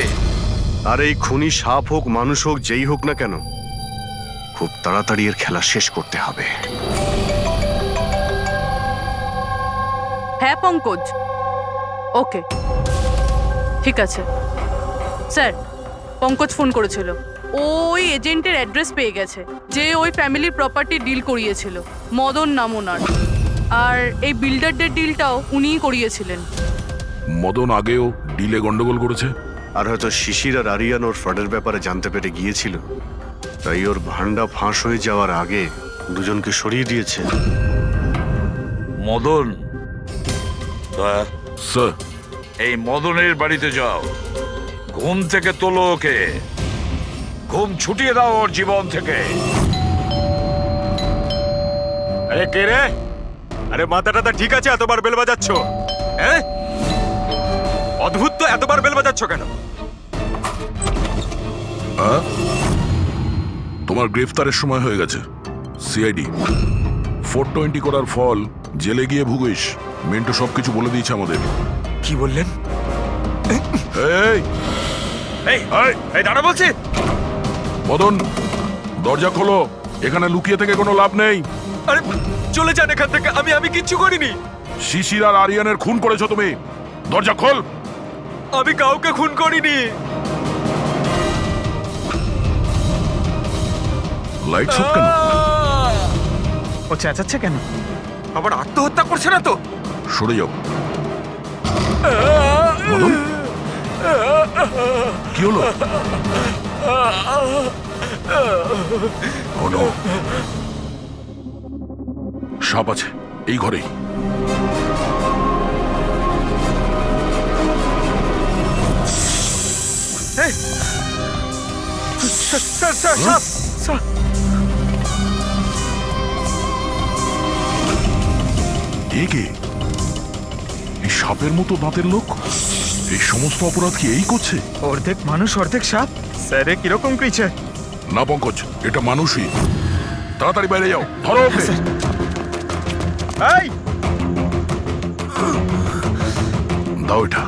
আর এই খুনি সাপ হোক মানুষ হোক যেই হোক না কেন, খুব তাড়াতাড়ি এর খেলা শেষ করতে হবে। হ্যাঁ পঙ্কজ, ওকে ঠিক আছে। স্যার পঙ্কজ ফোন করেছিল, ওই এজেন্টের অ্যাড্রেস পেয়ে গেছে যে ওই ফ্যামিলির প্রপার্টি ডিল করিয়েছিল। মদন নাম ওনার, আর এই বিল্ডারদের ডিলটাও উনিই করিয়েছিলেন। মদন আগেও ডিলে গন্ডগোল করেছে, আর হয়তো শিশির আর আরিয়ান ওর ফ্রডের ব্যাপারে জানতে পেরে গিয়েছিল, তাই ওর ভান্ডা ফাঁস হয়ে যাওয়ার আগে দুজনকে সরিয়ে দিয়েছে। মদন, দয়া, স্যার এই মদনের বাড়িতে যাও, ঘুম থেকে তোলো ওকে, ঘুম ছুটিয়ে দাও ওর জীবন থেকে। আরে কে রে? আরে মাথাটা ঠিক আছে, এতবার বেল বাজাচ্ছ? হ্যাঁ, অদ্ভুত তো, এতবার বেল বাজাচ্ছ কেন? তোমার গ্রেফতারের সময় হয়ে গেছে। সিআইডি 420 করার ফল জেলে গিয়ে ভুগিস। মেন্টু সবকিছু বলে দিয়েছে আমাদের। কি বললেন? এই এই এই দাঁড়া বলছি। মদন, দরজা খোলো, এখানে লুকিয়ে থেকে কোনো লাভ নেই। আরে চলে যান এখান থেকে, আমি কিচ্ছু করিনি। শিশির আর আরিয়ানের খুন করেছো তুমি, দরজা খোল। আমি কাউকে খুন করিনি। লাইট সব কেন? ও চেঁচাচ্ছে কেন? আবার আত্মহত্যা করছে না তো? সরে যাও। মদন, কি হলো? সাপ আছে এই ঘরেই। কে? এই সাপের মতো দাঁতের লোক এই সমস্ত অপরাধ কি এই করছে? অর্ধেক মানুষ অর্ধেক সাপ, স্যার এ কিরকম ক্রিচার? না পঙ্কজ, এটা মানুষই। তাড়াতাড়ি বাইরে যাও, ধরো ওকে। এই দাও এটা।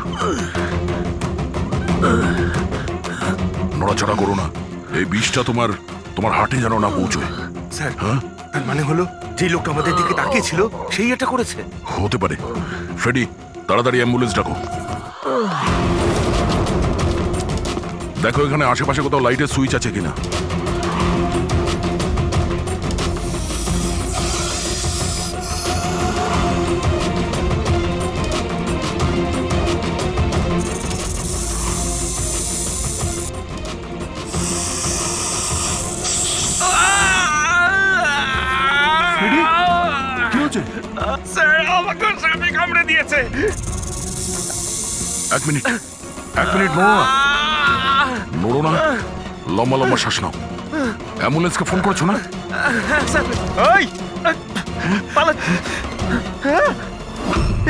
নড়াচড়া করো না, এই বিষটা তোমার হার্টে যেন না পৌঁছয়। স্যার, হ্যাঁ, তার মানে হলো যে লোকটা আমাদের দিকে তাকিয়েছিল সেই এটা করেছে। হতে পারে। ফ্রেডি, তাড়াতাড়ি অ্যাম্বুলেন্স ডাকো। দেখো এখানে আশেপাশে কোথাও লাইটের সুইচ আছে কিনা। কি হচ্ছে? স্যার, আমাকে সাপে কামড়ে দিয়েছে। এক মিনিট নড়ো না, নড়ো না, লম্বা লম্বা শ্বাস নাও। অ্যাম্বুলেন্সকে ফোন করেছো না? ওই পালা।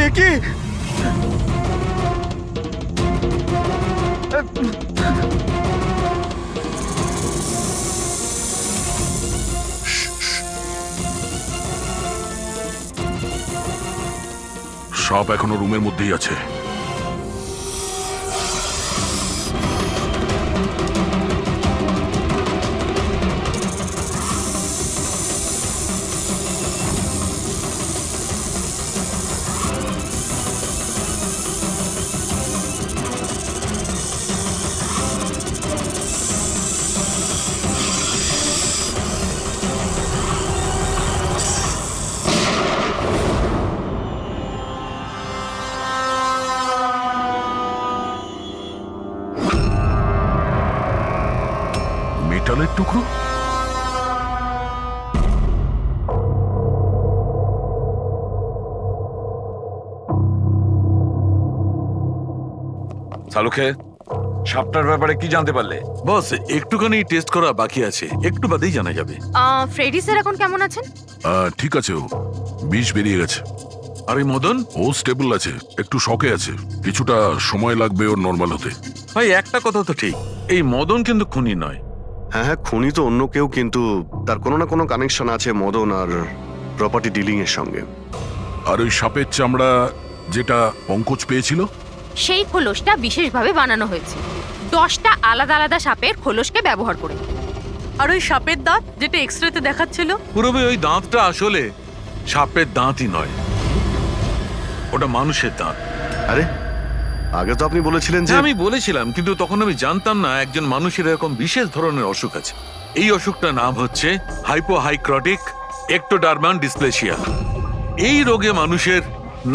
এ কি? সাপ এখনো রুমের মধ্যেই আছে। মেটালের টুকরো? সালুখে, সাপটার ব্যাপারে কি জানতে পারলে? বস একটুখানি টেস্ট করা বাকি আছে, একটু বাদেই জানা যাবে। ফ্রেডি স্যার এখন কেমন আছেন? ঠিক আছে, ও বিষ বেরিয়ে গেছে। আর এই মদন? ও স্টেবল আছে, একটু শকে আছে, কিছুটা সময় লাগবে ওর নর্মাল হতে। ভাই একটা কথা তো ঠিক, এই মদন কিন্তু খুনি নয়। হ্যাঁ হ্যাঁ, খুনি তো অন্য কেউ, কিন্তু তার কোনো না কোনো কানেকশন আছে মদন আর প্রপার্টি ডিলিং এর সঙ্গে। আর ওই সাপের চামড়া যেটা পঙ্কজ পেয়েছিল, সেই খোলসটা বিশেষভাবে বানানো হয়েছে 10টা আলাদা আলাদা সাপের খোলসকে ব্যবহার করে। আর ওই সাপের দাঁত যেটা এক্সরেতে দেখাচ্ছিল, পুরবে ওই দাঁতটা আসলে সাপের দাঁতই নয়, ওটা মানুষের দাঁত। আরে আগে তো আপনি বলেছিলেন যে আমি বলেছিলাম, কিন্তু তখন আমি জানতাম না একজন মানুষের এরকম বিশেষ ধরনের অসুখ আছে। এই অসুখটার নাম হচ্ছে হাইপোহাইক্রটিক একটোডার্মান ডিসপ্লেসিয়া। এই রোগে মানুষের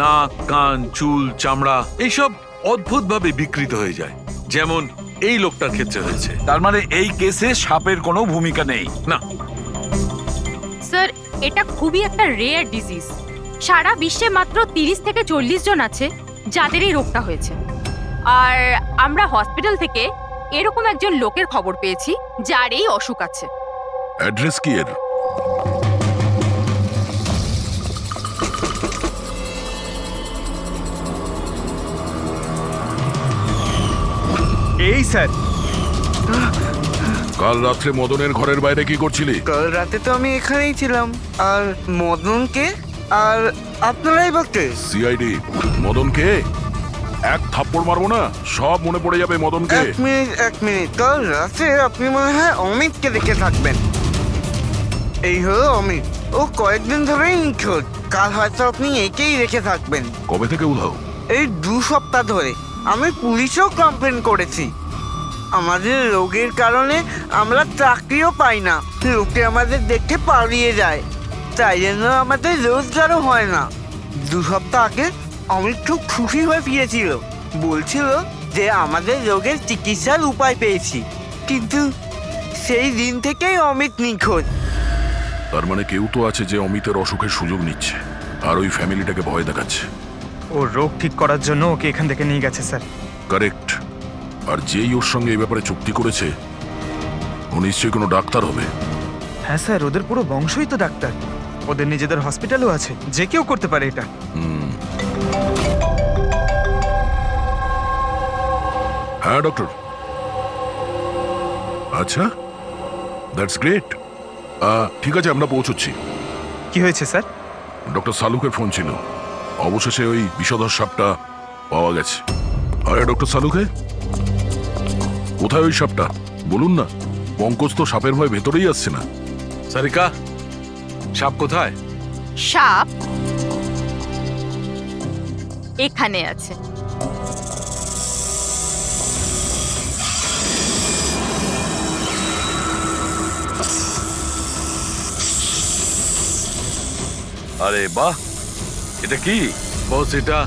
নাক, কান, চুল, চামড়া এইসব অদ্ভুতভাবে বিকৃত হয়ে যায়, যেমন এই লোকটার ক্ষেত্রে হয়েছে। তার মানে এই কেসে সাপের কোনো ভূমিকা নেই? না স্যার, এটা খুবই একটা রেয়ার ডিজিজ। সারা বিশ্বে মাত্র 30 থেকে 40 জন আছে যাদের এই রোগটা হয়েছে। আর আমরা হসপিটাল থেকে এরকম একজন লোকের খবর পেয়েছি যার এই অসুখ আছে। অ্যাড্রেস কি এর? এই স্যার, কাল রাত্রে মদনের ঘরের বাইরে কি করছিলি? কাল রাতে তো আমি এখানেই ছিলাম। আর মদনকে আর আপনারাই বলতে সিআইডি। মদনকে এক থাপ্পড় মারবো না, সব মনে পড়ে যাবে মদনকে। এক মিনিট, কাল রাতে আপনি মনে হয় অমিতকে দেখে থাকবেন। এই হলো অমিত, ও কয়েকদিন ধরেই নিখোঁজ। কাল হয়তো আপনি একেই রেখে থাকবেন। কবে থেকে উধাও? এই 2 সপ্তাহ ধরে। আমি পুলিশেও কমপ্লেন করেছি। আমাদের রোগের কারণে আমরা চাকরিও পাই না, লোকে আমাদের দেখে পালিয়ে যায়, তাই জন্য আমাদের রোজগারও হয় না। 2 সপ্তাহ আগে অমিত খুব খুশি হয়ে ফিরেছিল, বলছিল যে আমাদের রোগের চিকিৎসার উপায় পেয়েছি। কিন্তু সেই দিন থেকেই অমিত নিখোঁজ। তার মানে কেউ তো আছে যে অমিতের অসুখের সুযোগ নিচ্ছে আর ওই ফ্যামিলিটাকে ভয় দেখাচ্ছে। ও রোগ ঠিক করার জন্য ওকে এখান থেকে নিয়ে গেছে স্যার। কারেক্ট। আর যেই ওর সঙ্গে এই ব্যাপারে চুক্তি করেছে ও নিশ্চয়ই কোনো ডাক্তার হবে। হ্যাঁ স্যার, ওদের পুরো বংশই তো ডাক্তার, ওদের নিজেদের হসপিটালও আছে, যে কেউ করতে পারে এটা। হ্যাঁ ডক্টর। আচ্ছা, দ্যাটস গ্রেট। ঠিক আছে, আমরা পৌঁছচ্ছি। কি হয়েছে স্যার? ডক্টর সালুকের ফোন ছিল, অবশেষে ওই বিষধর সাপটা পাওয়া গেছে। আরে ডক্টর সালুকে, কোথায় ওই সাপটা বলুন না? পঙ্কজ তো সাপের ভয় ভেতরেই আসছে না। সারিকা, সাপ কোথায়? সাপ এখানে আছে। আরে বাহ, এটা কি? বস, এটা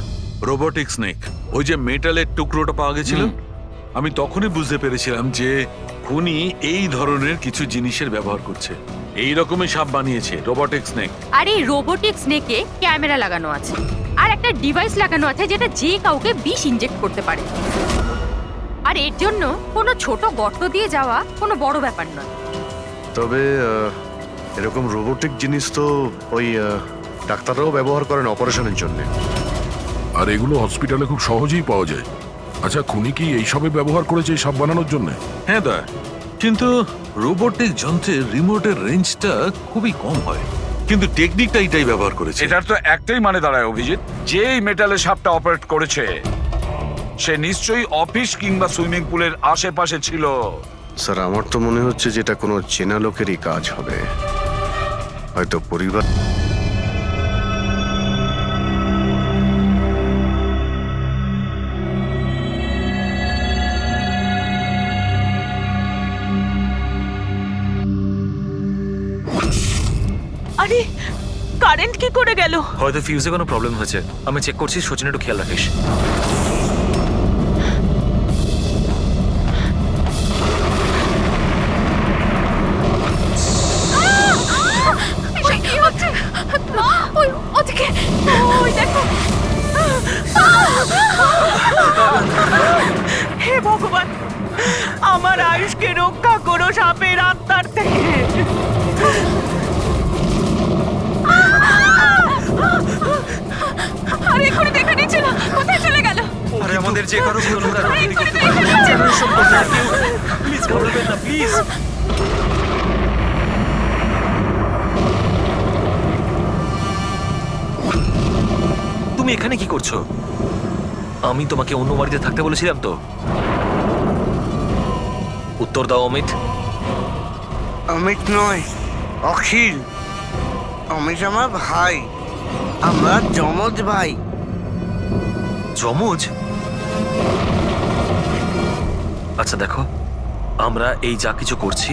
রোবোটিক স্নেক। ওই যে মেটালের টুকরোটা পাওয়া গেছিল, আমি তখনই বুঝতে পেরেছিলাম যে খুনি এই ধরনের কিছু জিনিসের ব্যবহার করছে। এই রকমের সাপ বানিয়েছে রোবোটিক স্নেক। আর এই রোবোটিক স্নেকে ক্যামেরা লাগানো আছে আর একটা ডিভাইস লাগানো আছে যেটা যে কাউকে বিষ ইনজেক্ট করতে পারে। আর এর জন্য কোনো ছোট গর্ত দিয়ে যাওয়া কোনো বড় ব্যাপার নয়। তবে এরকম রোবোটিক জিনিস তো ওই ডাক্তাররাও ব্যবহার করেন অপারেশনের জন্য। আর এগুলো হসপিটালে খুব সহজেই পাওয়া যায়। আচ্ছা, খুনি কি এইসবে ব্যবহার করেছে এই সাপ বানানোর জন্য? হ্যাঁ দা, কিন্তু রোবোটিক যন্ত্রের রিমোটের রেঞ্জটা খুবই কম হয়, কিন্তু টেকনিকটা এটাই ব্যবহার করেছে। এটার তো একটাই মানে দাঁড়ায় অভিজিৎ, যে এই মেটালের সাপটা অপারেট করেছে সে নিশ্চয়ই অফিস কিংবা সুইমিং পুলের আশেপাশে ছিল। স্যার আমার তো মনে হচ্ছে যে এটা কোনো চেনা লোকেরই কাজ হবে, হয়তো পরিবার। আরে কারেন্ট কি করে গেল? হয়তো ফিউজে কোনো প্রবলেম হয়েছে। আমি চেক করছি, সচিন একটু খেয়াল রাখিস। হে ভগবান, আমার আয়ুষকে রক্ষা করো সাপের আত্মার থেকে। আরে এক্ষুনি দেখে নিচ্ছিল, কোথায় চলে গেল? আরে আমাদের যে কারো প্লিজ বলবেন না, প্লিজ। তুমি এখানে কি করছো? আমি তোমাকে অন্য বাড়িতে থাকতে বলেছিলাম তো। উত্তর দাও অমিত। অমিত নয়, অখিল। অমিত আমার ভাই, আমরা যমজ ভাই। যমজ? আচ্ছা দেখো, আমরা এই যা কিছু করছি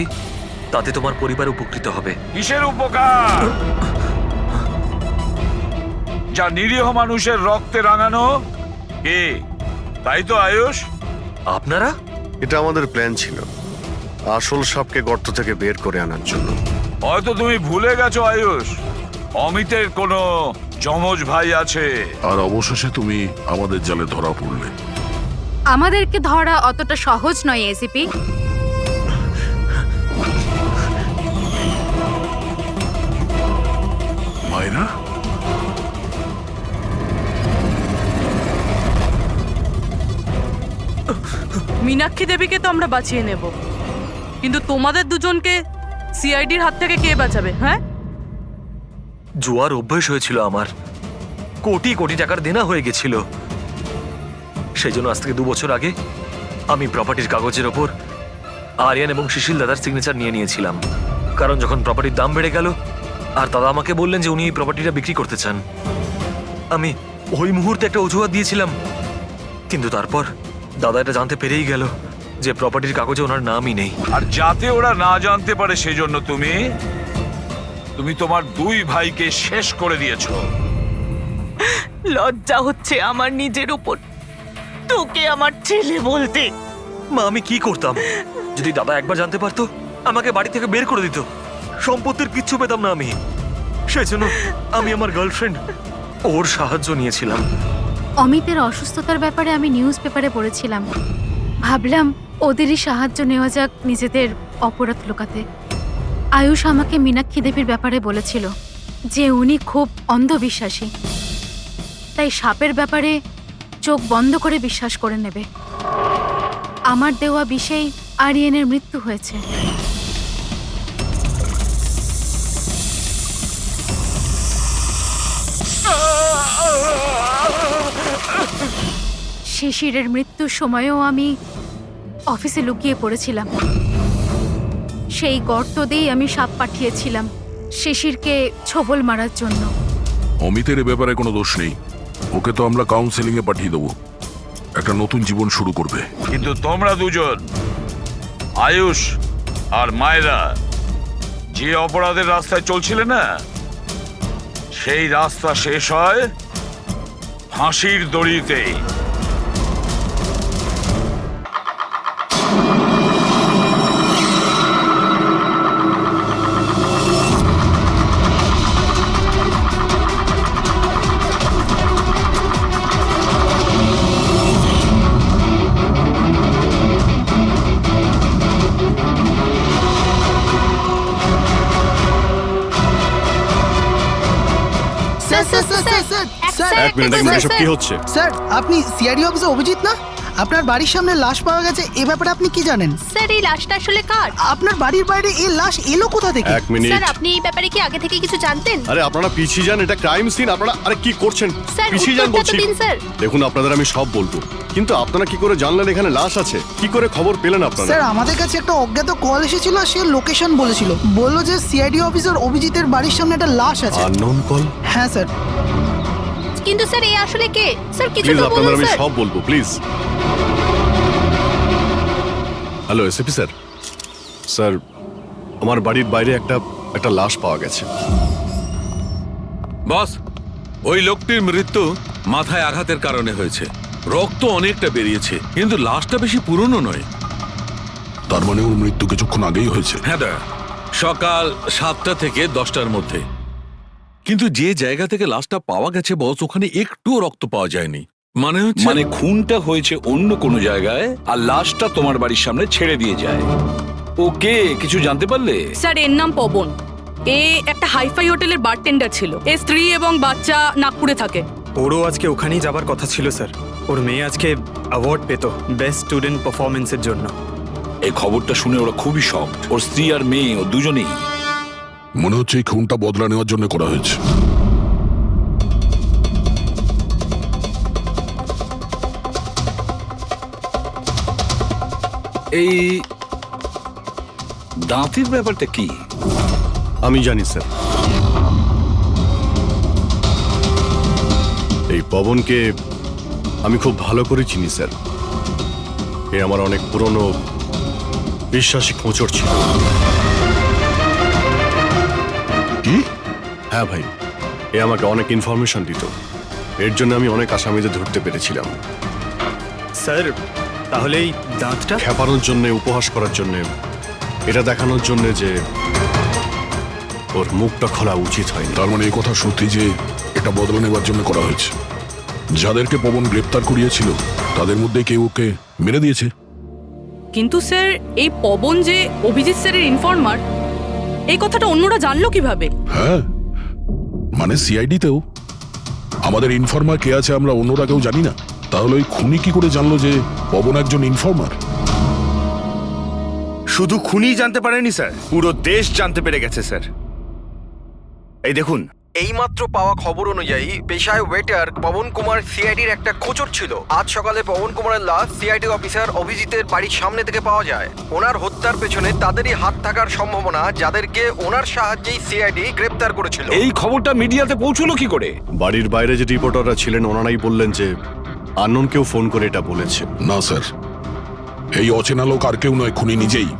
তাতে তোমার পরিবার উপকৃত হবে। কিসের উপকার? যা নিরীহ মানুষের রক্তে রাঙানো। কে? তাই তো আয়ুষ? আপনারা? এটা আমাদের প্ল্যান ছিল, আসল সাপকে গর্ত থেকে বের করে আনার জন্য। হয়তো তুমি ভুলে গেছো আয়ুষ, অমিতের কোনো যমজ ভাই আছে। আর অবশেষে তুমি আমাদের জালে ধরা পড়লে। আমাদেরকে ধরা অতটা সহজ নয় এসিপি। মায়েরা, মীনাক্ষী দেবীকে তো আমরা বাঁচিয়ে নেব, কিন্তু তোমাদের দুজনকে সিআইডির হাত থেকে কে বাঁচাবে? হ্যাঁ, জুয়ার অভ্যেস হয়েছিল আমার, কোটি কোটি টাকার দেনা হয়ে গেছিল। সেই জন্য আজ থেকে 2 বছর আগে আমি প্রপার্টির কাগজের ওপর আরিয়ান এবং সুশীল দাদার সিগনেচার নিয়ে নিয়েছিলাম। কারণ যখন প্রপার্টির দাম বেড়ে গেল আর দাদা আমাকে বললেন যে উনি এই প্রপার্টিটা বিক্রি করতে চান, আমি ওই মুহূর্তে একটা অজুহাত দিয়েছিলাম। কিন্তু তারপর দাদা এটা জানতে পেরেই গেল যে প্রপার্টির কাগজে ওনার নামই নেই। আর যাতে ওরা না জানতে পারে সেজন্য তুমি তোমার 2 ভাইকে শেষ করে দিয়েছো। লজ্জা হচ্ছে আমার নিজের উপর, তোকে আমার ছেলে বলতে। মা, আমি কি করতাম? যদি দাদা একবার জানতে পারতো আমাকে বাড়ি থেকে বের করে দিত, সম্পত্তির কিচ্ছু পেতাম না আমি। সেই জন্য আমি আমার গার্লফ্রেন্ড ওর সাহায্য নিয়েছিলাম। অমিতের অসুস্থতার ব্যাপারে আমি নিউজ পেপারে পড়েছিলাম, ভাবলাম ওদেরই সাহায্য নেওয়া যাক নিজেদের অপরাধ লুকাতে। আয়ুষ আমাকে মীনাক্ষী দেবীর ব্যাপারে বলেছিল যে উনি খুব অন্ধবিশ্বাসী, তাই সাপের ব্যাপারে চোখ বন্ধ করে বিশ্বাস করে নেবে। আমার দেওয়া বিষেই আরিয়ানের মৃত্যু হয়েছে। শিশিরের মৃত্যুর সময়ও আমি অফিসে লুকিয়ে পড়েছিলাম। সেই গর্ত দিয়েই আমি সাপ পাঠিয়েছিলাম শিশিরকে ছোবল মারার জন্য। অমিতের এ ব্যাপারে কোনো দোষ নেই, ওকে তো আমরা কাউন্সেলিং এ পাঠিয়ে দেবো, একটা নতুন জীবন শুরু করবে। কিন্তু তোমরা দুজন, আয়ুষ আর মায়েরা, যে অপরাধের রাস্তায় চলছিলে না, সেই রাস্তা শেষ হয় ফাঁসির দড়িতেই। এক মিনিট, এসব কি হচ্ছে? স্যার, আপনি সিআইডি অফিসে অভিজিৎ না? আপনার বাড়ির সামনে লাশ পাওয়া গেছে, এ ব্যাপারে আপনি কি জানেন? স্যার এই লাশটা আসলে কার? আপনার বাড়ির বাইরে এই লাশ এলো কোথা থেকে? এক মিনিট। স্যার আপনি এই ব্যাপারে কি আগে থেকে কিছু জানতেন? আরে আপনারা পিছিয়ে যান, এটা ক্রাইম সিন। আপনারা আরে কি করছেন? স্যার পিছিয়ে যান উত্তরটা তো বলছি। দিন স্যার। দেখুন আপনাদের আমি সব বলবো, কিন্তু আপনারা কি করে জানলেন এখানে লাশ আছে? কি করে খবর পেলেন আপনারা? স্যার আমাদের কাছে একটা অজ্ঞাত কল এসেছিল, সে লোকেশন বলেছিল, বললো যে সিআইডি অফিসার অভিজিতের বাড়ির সামনে একটা লাশ আছে। Unknown call? হ্যাঁ স্যার। কিন্তু স্যার এই আসলে কে? স্যার কিছু প্লিজ তো আপনাদের বলুন আমি স্যার। সব বলবো, please. Hello SAP sir. Sir আমার বাড়ির বাইরে একটা লাশ পাওয়া গেছে। বস, ওই লোকটির মৃত্যু মাথায় আঘাতের কারণে হয়েছে। রক্ত অনেকটা বেরিয়েছে, কিন্তু লাশটা বেশি পুরনো নয়। তার মানে ওর মৃত্যু কিছুক্ষণ আগেই হয়েছে? হ্যাঁ দা, সকাল 7টা থেকে 10টার মধ্যে। কিন্তু যে জায়গা থেকে লাশটা পাওয়া গেছে বস, ওখানে একটুও রক্ত পাওয়া যায়নি। মানে খুনটা হয়েছে অন্য কোনো জায়গায় আর লাশটা তোমার বাড়ির সামনে ছেড়ে দিয়ে যায়। ওকে কিছু জানতে পারলে? স্যার এর নাম পবন। এ একটা হাইফাই হোটেলের বারটেন্ডার ছিল। এর স্ত্রী এবং বাচ্চা নাগপুরে থাকে। ওরও আজকে ওখানেই যাবার কথা ছিল স্যার। ওর মেয়ে আজকে অ্যাওয়ার্ড পেত বেস্ট স্টুডেন্ট পারফরমেন্সের জন্য। এই খবরটা শুনে ওরা খুবই শকড। ওর স্ত্রী আর মেয়ে ও দুজনেই। মনে হচ্ছে এই খুনটা বদলা নেওয়ার জন্য করা হয়েছে। এই দাঁতের ব্যাপারটা কি? আমি জানি স্যার। এই পবনকে আমি খুব ভালো করে চিনি স্যার। এ আমার অনেক পুরনো বিশ্বাসী খোঁচর ছিল। কি? হ্যাঁ ভাই, এ আমাকে অনেক ইনফরমেশন দিত। এর জন্য আমি অনেক আসামিদের ধরতে পেরেছিলাম। স্যার তাহলে এই দাঁতটা খেপানোর জন্য, উপহাস করার জন্য, এটা দেখানোর জন্য যে ওর মুখটা খোলা উচিত হয়নি। তার মানে এই কথা সত্যি যে এটা বদলা নেওয়ার জন্য করা হয়েছে। যাদেরকে পবন গ্রেপ্তার করিয়েছিল তাদের মধ্যে কেউ ওকে মেরে দিয়েছে। কিন্তু স্যার এই পবন যে অভিজিৎ স্যারের ইনফর্মার, এই কথাটা অন্যরা জানলো কিভাবে? হ্যাঁ, মানে সিআইডিতেও আমাদের ইনফর্মার কে আছে আমরা অন্যরা কেউ জানি না। তাহলে ওই খুনি কি করে জানলো যে পবন একজন ইনফর্মার? শুধু খুনি জানতে পারেনি স্যার, পুরো দেশ জানতে পেরে গেছে স্যার। এই দেখুন, এইমাত্র পাওয়া খবর অনুযায়ী পেশায় ওয়েটার পবন কুমার সিআইডির একটা খোঁচর ছিল। আজ সকালে পবন কুমারের লাশ সিআইডি অফিসার অভিজিতের বাড়ির সামনে থেকে পাওয়া যায়। ওনার হত্যার পেছনে তাদেরই হাত থাকার সম্ভাবনা, যাদেরকে ওনার সাহায্যেই সিআইডি গ্রেপ্তার করেছিল। এই খবরটা মিডিয়াতে পৌঁছলো কি করে? বাড়ির বাইরে যে রিপোর্টাররা ছিলেন ওনারাই বললেন যে আননোন কেউ ফোন করে এটা বলেছে। না স্যার, এই অচেনা লোক আর কেউ নয়, খুনি নিজেই।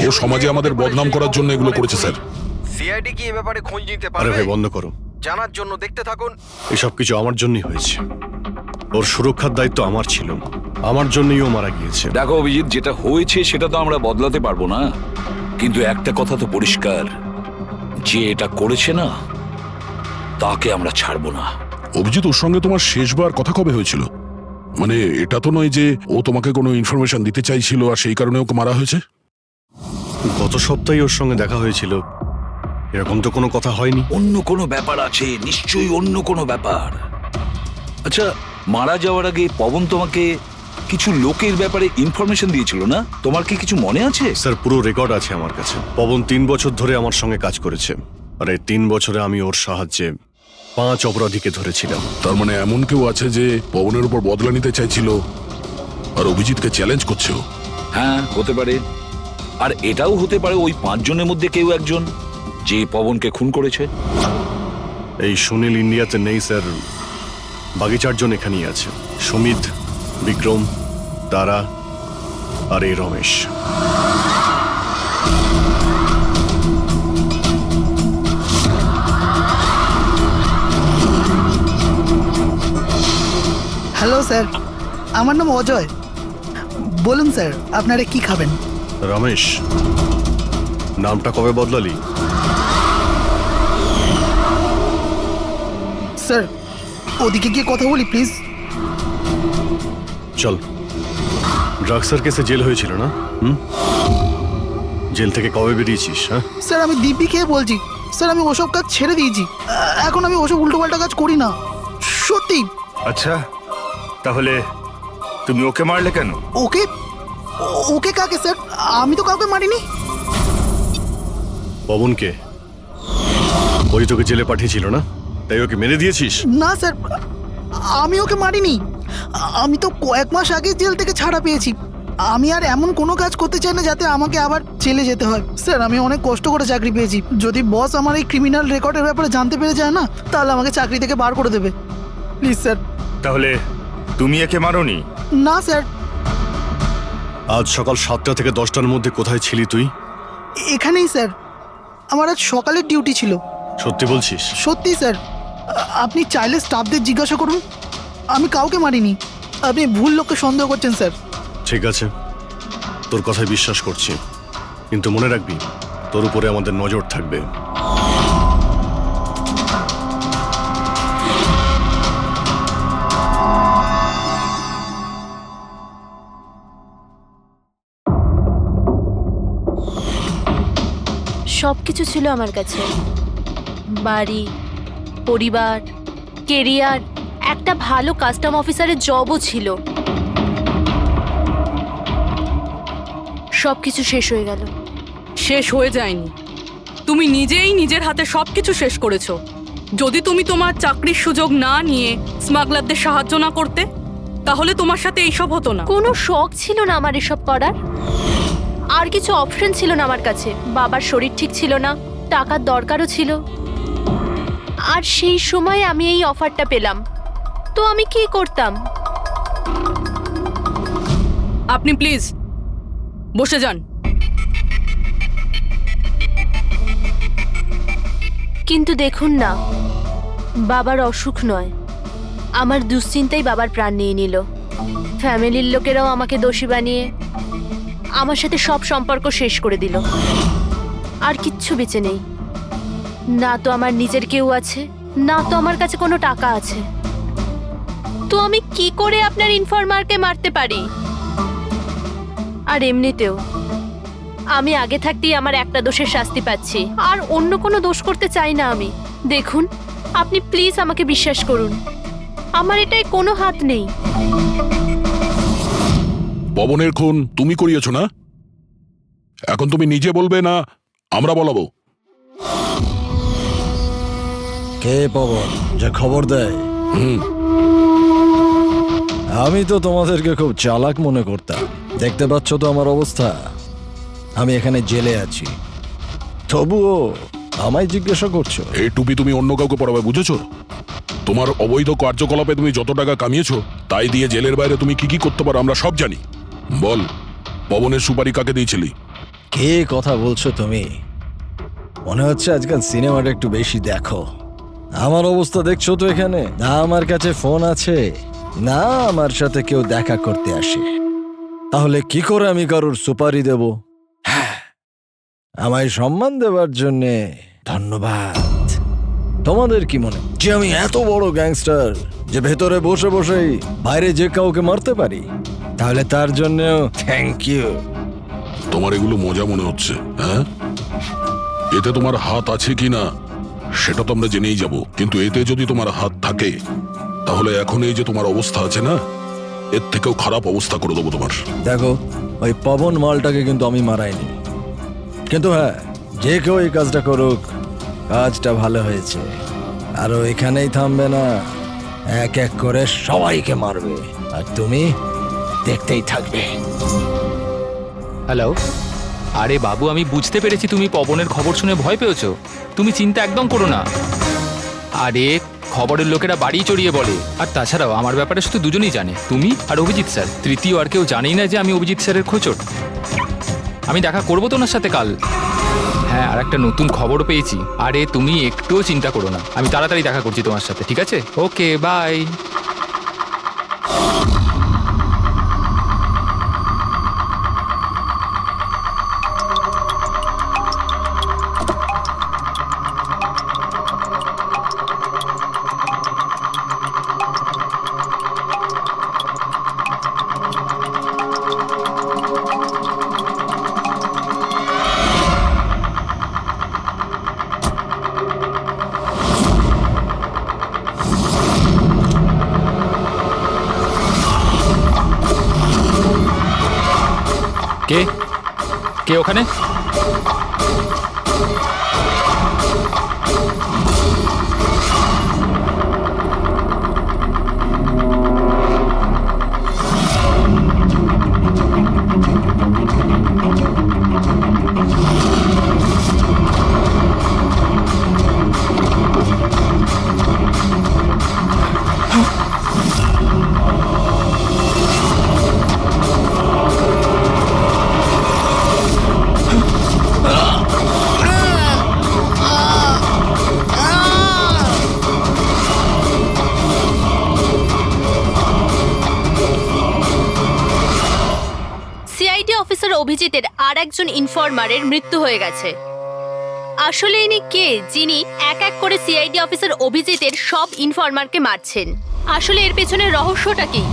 ও সমাজে আমাদের বদনাম করার জন্য এগুলো করেছে স্যার। সিআইডি কি এ ব্যাপারে খোঁজ নিতে আরে পারবে? ভাই বন্ধ করো, জানার জন্য দেখতে থাকুন। এসব কিছু আমার জন্যই হয়েছে। ওর সুরক্ষার দায়িত্ব আমার ছিল, আমার জন্যই ও মারা গিয়েছে। দেখো অভিজিৎ, যেটা হয়েছে সেটা তো আমরা বদলাতে পারবো না, কিন্তু একটা কথা তো পরিষ্কার, যে এটা করেছে না তাকে আমরা ছাড়বো না। অভিজিৎ, ওর সঙ্গে তোমার শেষবার কথা কবে হয়েছিল? মানে এটা তো নয় যে ও তোমাকে কোনো ইনফরমেশন দিতে চাইছিল আর সেই কারণে ওকে মারা হয়েছে? গত সপ্তাহে ওর সঙ্গে দেখা হয়েছিল, এরকম তো কোনো কথা হয়নি। অন্য কোনো ব্যাপার আছে, নিশ্চয়ই অন্য কোনো ব্যাপার। আচ্ছা, মারা যাওয়ার আগে পবন তোমাকে কিছু লোকের ব্যাপারে ইনফরমেশন দিয়েছিল না? তোমার কি কিছু মনে আছে? স্যার পুরো রেকর্ড আছে আমার কাছে। পবন 3 বছর ধরে আমার সঙ্গে কাজ করেছে, আর এই 3 বছরে আমি ওর সাহায্যে 5 অপরাধীকে ধরেছিলাম। তার মানে এমন কেউ আছে যে পবনের উপর বদলা নিতে চাইছিল আর অভিজিৎকে চ্যালেঞ্জ করছে? হ্যাঁ, হতে পারে। আর এটাও হতে পারে ওই 5 জনের মধ্যে কেউ একজন যে পবনকে খুন করেছে। এই সুনীল ইন্ডিয়াতে নেই স্যার, বাকি 4 জন এখানেই আছে। সুমিত, বিক্রম, তারা আর এই রমেশ। হ্যালো স্যার, আমার নাম অজয়। বলুন স্যার, আপনারা কি খাবেন? রমেশ, নামটা কবে বদলালি? স্যার ওদিকে গিয়ে কথা বলি প্লিজ। চল। ড্রাগসের কেসে জেল হয়েছিল না? জেল থেকে কবে বেরিয়েছিস? হ্যাঁ স্যার, আমি দিব্যি খেয়ে বলছি স্যার, আমি ওসব কাজ ছেড়ে দিয়েছি। এখন আমি ওসব উল্টোপাল্টা কাজ করি না, সত্যি। আচ্ছা তাহলে তুমি ওকে মারলে কেন? ওকে ওকে কাকে স্যার? আমি তো কাউকে মারিনি। পবনকে ওই তোকে জেলে পাঠিয়েছিল না, তাই ওকে মেরে দিয়েছিস? না স্যার, আমি ওকে মারিনি। আমি তো কয়েক মাস আগে জেল থেকে ছাড়া পেয়েছি। আমি আর এমন কোনো কাজ করতে চাই না যাতে আমাকে আবার জেলে যেতে হয়। স্যার, আমি অনেক কষ্ট করে চাকরি পেয়েছি। যদি বস আমার এই ক্রিমিনাল রেকর্ডের ব্যাপারে জানতে পেরে যায় না, তাহলে আমাকে চাকরি থেকে বার করে দেবে। Please sir. তাহলে তুমি একে মারোনি? না স্যার। আজ সকাল 7টা থেকে 10টার মধ্যে কোথায় ছিলি তুই? এখানেই স্যার, আমার আজ সকালের ডিউটি ছিল। সত্যি বলছিস? সত্যি স্যার, আপনি চাইলে স্টাফদের জিজ্ঞাসা করুন, আমি কাউকে মারিনি। আপনি ভুল লোককে সন্দেহ করছেন স্যার। ঠিক আছে, তোর কথায় বিশ্বাস করছি, কিন্তু মনে রাখবি তোর উপরে আমাদের নজর থাকবে। সব কিছু ছিল আমার কাছে, বাড়ি, পরিবার, কেরিয়ার, একটা ভালো কাস্টম অফিসারের জবও ছিল। সব কিছু শেষ হয়ে গেল। শেষ হয়ে যায়নি, তুমি নিজেই নিজের হাতে সবকিছু শেষ করেছো। যদি তুমি তোমার চাকরির সুযোগ না নিয়ে স্মাগলারদের সাহায্য না করতে, তাহলে তোমার সাথে এইসব হতো না। কোনো শখ ছিল না আমার এসব করার, আর কিছু অপশন ছিল না আমার কাছে। বাবার শরীর ঠিক ছিল না, টাকার দরকারও ছিল, আর সেই সময় আমি এই অফারটা পেলাম, তো আমি কি করতাম? আপনি প্লিজ বসে যান। কিন্তু দেখুন না, বাবার অসুখ নয়, আমার দুশ্চিন্তাই বাবার প্রাণ নিয়ে নিল। ফ্যামিলির লোকেরাও আমাকে দোষী বানিয়ে আমার সাথে সব সম্পর্ক শেষ করে দিল। আর কিচ্ছু বেঁচে নেই, না তো আমার নিজের কেউ আছে, না তো আমার কাছে কোনো টাকা আছে। তো আমি কি করে আপনার ইনফরমারকে মারতে পারি? আর এমনিতেও আমি আগে থাকতেই আমার একটা দোষের শাস্তি পাচ্ছি, আর অন্য কোনো দোষ করতে চাই না আমি। দেখুন, আপনি প্লিজ আমাকে বিশ্বাস করুন, আমার এটায় কোনো হাত নেই। পবনের খুন তুমি করিয়েছো না? এখন তুমি নিজে বলবে না আমরা বলাবো? কে পবন যে খবর দেয়? আমি তো তোমাদেরকে খুব চালাক মনে করতাম। দেখতে পাচ্ছ তো আমার অবস্থা, আমি এখানে জেলে আছি, তবুও আমায় জিজ্ঞাসা করছো? এই টুপি তুমি অন্য কাউকে পরাবে, বুঝেছো? তোমার অবৈধ কার্যকলাপে তুমি যত টাকা কামিয়েছো, তাই দিয়ে জেলের বাইরে তুমি কি কি করতে পারো আমরা সব জানি। বল, পবনের সুপারি কাকে দিয়েছিলি? কে কথা বলছো তুমি? মনে হচ্ছে আজকাল সিনেমাটা একটু বেশি দেখো। আমার অবস্থা দেখছো তো এখানে, না আমার কাছে ফোন আছে, না আমার সাথে কেউ দেখা করতে আসে। তাহলে কি করে আমি কারোর সুপারি দেব? আমায় সম্মান দেওয়ার জন্যে ধন্যবাদ। তোমাদের কি মনে যে আমি এত বড় গ্যাংস্টার যে ভেতরে বসে বসেই বাইরে যে কাউকে মারতে পারি? তাহলে তার জন্যও থ্যাংক ইউ। তোমার এগুলো মজা মনে হচ্ছে, হ্যাঁ? এতে তোমার হাত আছে কি না সেটা তো আমরা জেনেই যাব, কিন্তু এতে যদি তোমার হাত থাকে তাহলে এখন এই যে তোমার অবস্থা আছে না, এর থেকেও খারাপ অবস্থা করে দেবো তোমার। দেখো, ওই পবন মালটাকে কিন্তু আমি মারাইনি, কিন্তু হ্যাঁ, যে কেউ এই কাজটা করুক, কাজটা ভালো হয়েছে। আর ও এখানেই থামবে না, এক এক করে সবাইকে মারবে, আর তুমি দেখতেই থাকবে। হ্যালো, আরে বাবু, আমি বুঝতে পেরেছি তুমি পবনের খবর শুনে ভয় পেয়েছো। তুমি চিন্তা একদম করো না। আরে খবরের লোকেরা বাড়ি চড়িয়ে বলে, আর তাছাড়াও আমার ব্যাপারে শুধু দুজনেই জানে, তুমি আর অভিজিৎ স্যার। তৃতীয় আর কেউ জানেই না যে আমি অভিজিৎ স্যারের খোঁচট। আমি দেখা করবো তো ওনার সাথে কাল। হ্যাঁ, আর একটা নতুন খবরও পেয়েছি। আরে তুমি একটুও চিন্তা করো না, আমি তাড়াতাড়ি দেখা করছি তোমার সাথে, ঠিক আছে? ওকে, বাই। কে কে ওখানে? সিআইডি অফিসার অভিজিতের আর একজন ইনফরমারের মৃত্যু হয়ে গেছে। আসলে ইনি কে যিনি এক এক করে সিআইডি অফিসার অভিজিতের সব ইনফরমারকে মারছেন? আসলে এর পেছনের রহস্যটা কি?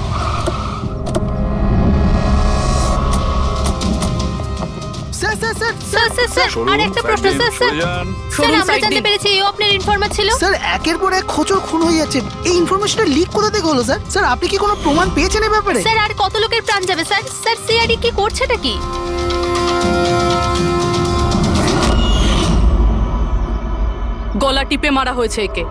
স্যার স্যার স্যার স্যার আর একটা প্রশ্ন স্যার স্যার আমরা জানতে পেরেছি এও আপনার ইনফরমার ছিল। স্যার একের পর এক খোঁচর খুন হয়ে যাচ্ছে, এই ইনফরমেশনটা লিক কোথা থেকে হলো স্যার? স্যার আপনি কি কোনো প্রমাণ পেয়েছেন এই ব্যাপারে? স্যার আর কত লোকের প্রাণ যাবে স্যার? স্যার সিআইডি কি করছেটা কি? গলা টিপে মারা হয়েছে একে।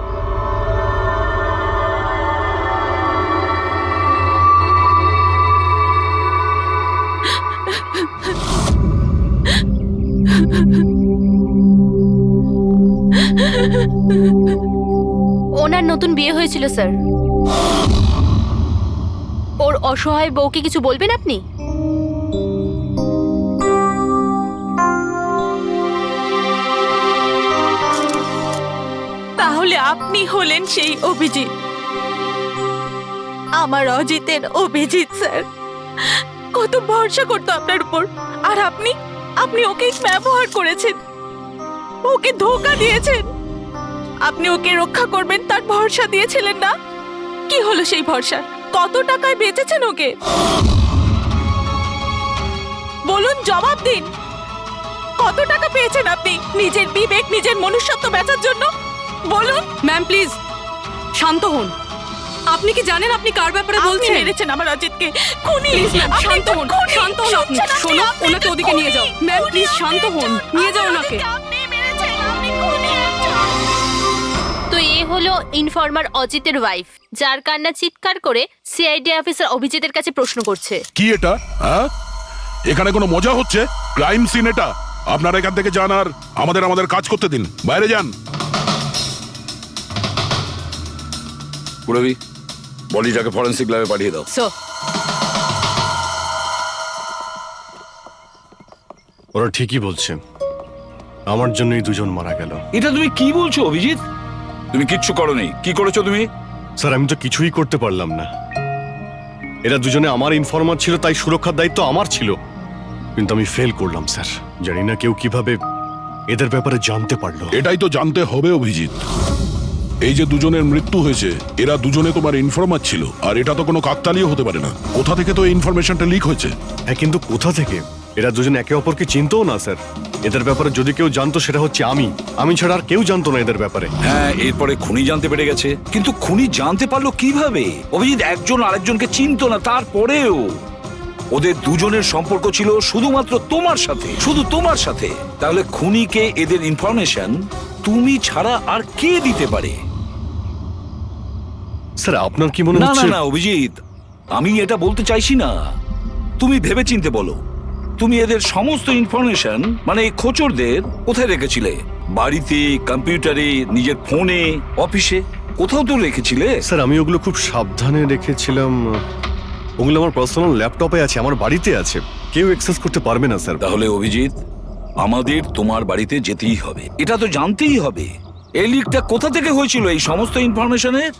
ওনার নতুন বিয়ে হয়েছিল স্যার। ওর অসহায় বউকে কিছু বলবেন আপনি? তাহলে আপনি হলেন সেই অভিজিৎ, আমার অজিতের অভিজিৎ স্যার। কত ভরসা করতো আপনার উপর, আর আপনি ওকে ব্যবহার করেছেন, ওকে ধোঁকা দিয়েছেন। আপনি ওকে রক্ষা করবেন তার ভরসা দিয়েছিলেন না? কি হলো সেই ভরসা? কত টাকায় বেচেছেন ওকে? বলুন, জবাব দিন। কত টাকা পেয়েছেন আপনি নিজের বিবেক, নিজের মনুষ্যত্ব বেচার জন্য? বলুন। ম্যাম প্লিজ শান্ত হন। আপনি কি জানেন আপনি কার ব্যাপারে বলছেন? মেরেছেন আমার অজিতকে, খুনি। প্লিজ ম্যাম শান্ত হন, শান্ত হন আপনি। শোনো, ওনাকে ওদিকে নিয়ে যাও। ম্যাম প্লিজ শান্ত হন, নিয়ে যাও ওনাকে। তো এ হলো ইনফরমার অজিতের ওয়াইফ, যার কান্না চিৎকার করে সিআইডি অফিসার অভিজিতের কাছে প্রশ্ন করছে। কি এটা? হ্যাঁ, এখানে কোনো মজা হচ্ছে? ক্রাইম সিন এটা। আপনারা এখান থেকে যান আর আমাদের কাজ করতে দিন। বাইরে যান। পুরবি, বডিটাকে ফরেন্সিক ল্যাবে পাঠিয়ে দাও। স্যার ওরা ঠিকই বলছে, আমার জন্যই দুজন মারা গেল। এটা তুমি কি বলছো অভিজিৎ? তুমি কিচ্ছু করোনি। কি করেছো তুমি? স্যার আমি তো কিছুই করতে পারলাম না। এরা দুজনে আমার ইনফরমার ছিল, তাই সুরক্ষার দায়িত্ব আমার ছিল। কিন্তু আমি ফেল করলাম স্যার। জানি না কেউ কিভাবে এদের ব্যাপারে জানতে পারলো। এটাই তো জানতে হবে অভিজিৎ। এই যে দুজনের মৃত্যু হয়েছে, এরা দুজনে তোমার ইনফরমার ছিল, আর এটা তো কোনো কাকতালীয় হতে পারে না। কোথা থেকে তো এই ইনফরমেশনটা লিক হয়েছে? হ্যাঁ, কিন্তু কোথা থেকে? এরা দুজন একে অপরকে চিনতও না স্যার। এদের ব্যাপারে যদি কেউ জানতো সেটা হচ্ছে আমি ছাড়া আর কেউ জানতো না এদের ব্যাপারে। হ্যাঁ, এরপরে খুনি জানতে পেরে গেছে। কিন্তু খুনি জানতে পারলো কিভাবে? অভিজিৎ একজন আরেকজনকে চিনতো না, তারপরেও ওদের দুজনের সম্পর্ক ছিল শুধুমাত্র তোমার সাথে, শুধু তোমার সাথে। তাহলে খুনিকে এদের ইনফরমেশন তুমি ছাড়া আর কে দিতে পারে? স্যার আপনার কি মনে না হচ্ছে? না না অভিজিৎ, আমি এটা বলতে চাইছি না। তুমি ভেবেচিন্তে বলো, তুমি এদের সমস্ত ইনফরমেশন মানে খোঁচরদের কোথায় রেখেছিলে? বাড়িতে, কম্পিউটারে, নিজের ফোনে, অফিসে, কোথাও তো রেখেছিলে। স্যার আমি ওগুলো খুব সাবধানে রেখেছিলাম। ওগুলো আমার পার্সোনাল ল্যাপটপে আছে, আমার বাড়িতে আছে, কেউ অ্যাক্সেস করতে পারবে না স্যার। তাহলে অভিজিৎ, আমাদের তোমার বাড়িতে যেতেই হবে। এটা তো জানতেই হবে এই লিকটা কোথা থেকে হয়েছিল এই সমস্ত ইনফরমেশনের।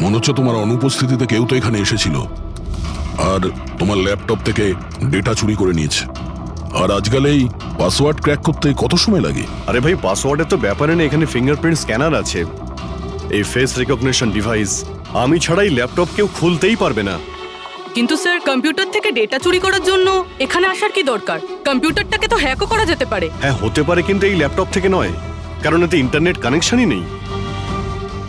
মনে হচ্ছে তোমার অনুপস্থিতিতে কেউ তো এখানে এসেছিল আর তোমার ল্যাপটপ থেকে ডেটা চুরি করে নিয়েছে। আর আজকাল এই পাসওয়ার্ড ক্র্যাক করতে কত সময় লাগে? আরে ভাই, পাসওয়ার্ডের তো ব্যাপারে নেই, এখানে ফিঙ্গারপ্রিন্ট স্ক্যানার আছে, এই ফেস রিকগনিশন ডিভাইস। আমি ছাড়াই ল্যাপটপ কেউ খুলতেই পারবে না। কিন্তু স্যার কম্পিউটার থেকে ডেটা চুরি করার জন্য এখানে আসার কি দরকার? কম্পিউটারটাকে তো হ্যাকও করা যেতে পারে। হ্যাঁ হতে পারে, কিন্তু এই ল্যাপটপ থেকে নয়, কারণ এতে ইন্টারনেট কানেকশনই নেই।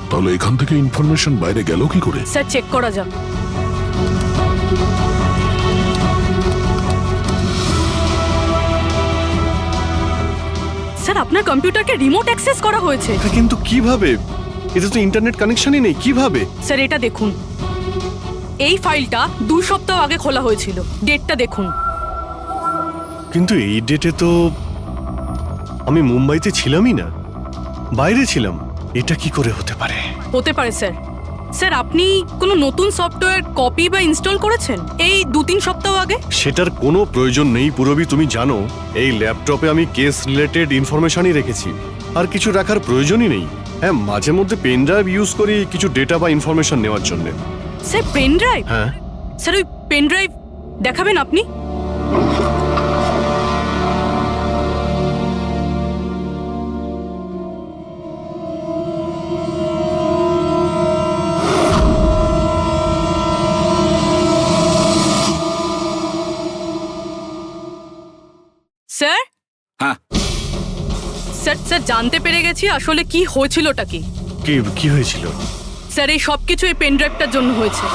তাহলে এখান থেকে ইনফরমেশন বাইরে গেল কি করে? স্যার চেক করা যাক। স্যার আপনার কম্পিউটারকে রিমোট অ্যাক্সেস করা হয়েছে। কিন্তু কিভাবে? এতে তো ইন্টারনেট কানেকশনই নেই, কিভাবে? স্যার এটা দেখুন, এই ফাইলটা 2 সপ্তাহ আগে খোলা হয়েছিল, ডেটটা দেখুন। কিন্তু এই ডেটে তো আমি মুম্বাইতে ছিলামই না, বাইরে ছিলাম। এটা কি করে হতে পারে? হতে পারে স্যার। স্যার আপনি কোনো নতুন সফটওয়্যার কপি বা ইনস্টল করেছেন এই 2-3 সপ্তাহ আগে? সেটার কোনো প্রয়োজন নেই পুরবি, তুমি জানো এই ল্যাপটপে আমি কেস রিলেটেড ইনফরমেশনই রেখেছি, আর কিছু রাখার প্রয়োজনই নেই। হ্যাঁ, মাঝে মধ্যে পেন ড্রাইভ ইউজ করি কিছু ডেটা বা ইনফরমেশন নেওয়ার জন্য। Sir pen drive? হ্যাঁ স্যার ওই পেন ড্রাইভ দেখাবেন আপনি? স্যার? হ্যাঁ স্যার স্যার জানতে পেরে গেছি আসলে কি হয়েছিলটা কি। কি হয়েছিল? স্যার এই সব কিছু এই পেন ড্রাইভটার জন্য হয়েছে।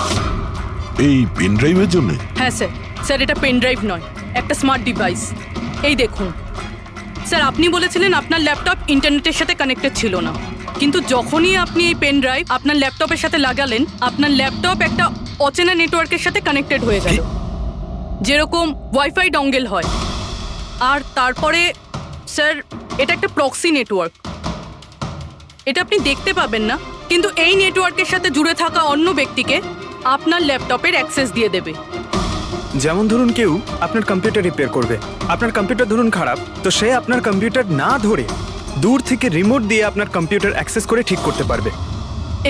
এই পেন ড্রাইভের জন্য? হ্যাঁ স্যার। স্যার এটা পেন ড্রাইভ নয়, একটা স্মার্ট ডিভাইস। এই দেখুন স্যার, আপনি বলেছিলেন আপনার ল্যাপটপ ইন্টারনেটের সাথে কানেক্টেড ছিল না, কিন্তু যখনই আপনি এই পেন ড্রাইভ আপনার ল্যাপটপের সাথে লাগালেন, আপনার ল্যাপটপ একটা অচেনা নেটওয়ার্কের সাথে কানেক্টেড হয়ে গেল, যেরকম ওয়াইফাই ডঙ্গেল হয়। আর তারপরে স্যার এটা একটা প্রক্সি নেটওয়ার্ক, এটা আপনি দেখতে পাবেন না, কিন্তু এই নেটওয়ার্কের সাথে জুড়ে থাকা অন্য ব্যক্তিকে আপনার ল্যাপটপের অ্যাক্সেস দিয়ে দেবে। যেমন ধরুন কেউ আপনার কম্পিউটার রিপেয়ার করবে, আপনার কম্পিউটার ধরুন খারাপ, তো সে আপনার কম্পিউটার না ধরে দূর থেকে রিমোট দিয়ে আপনার কম্পিউটার অ্যাক্সেস করে ঠিক করতে পারবে।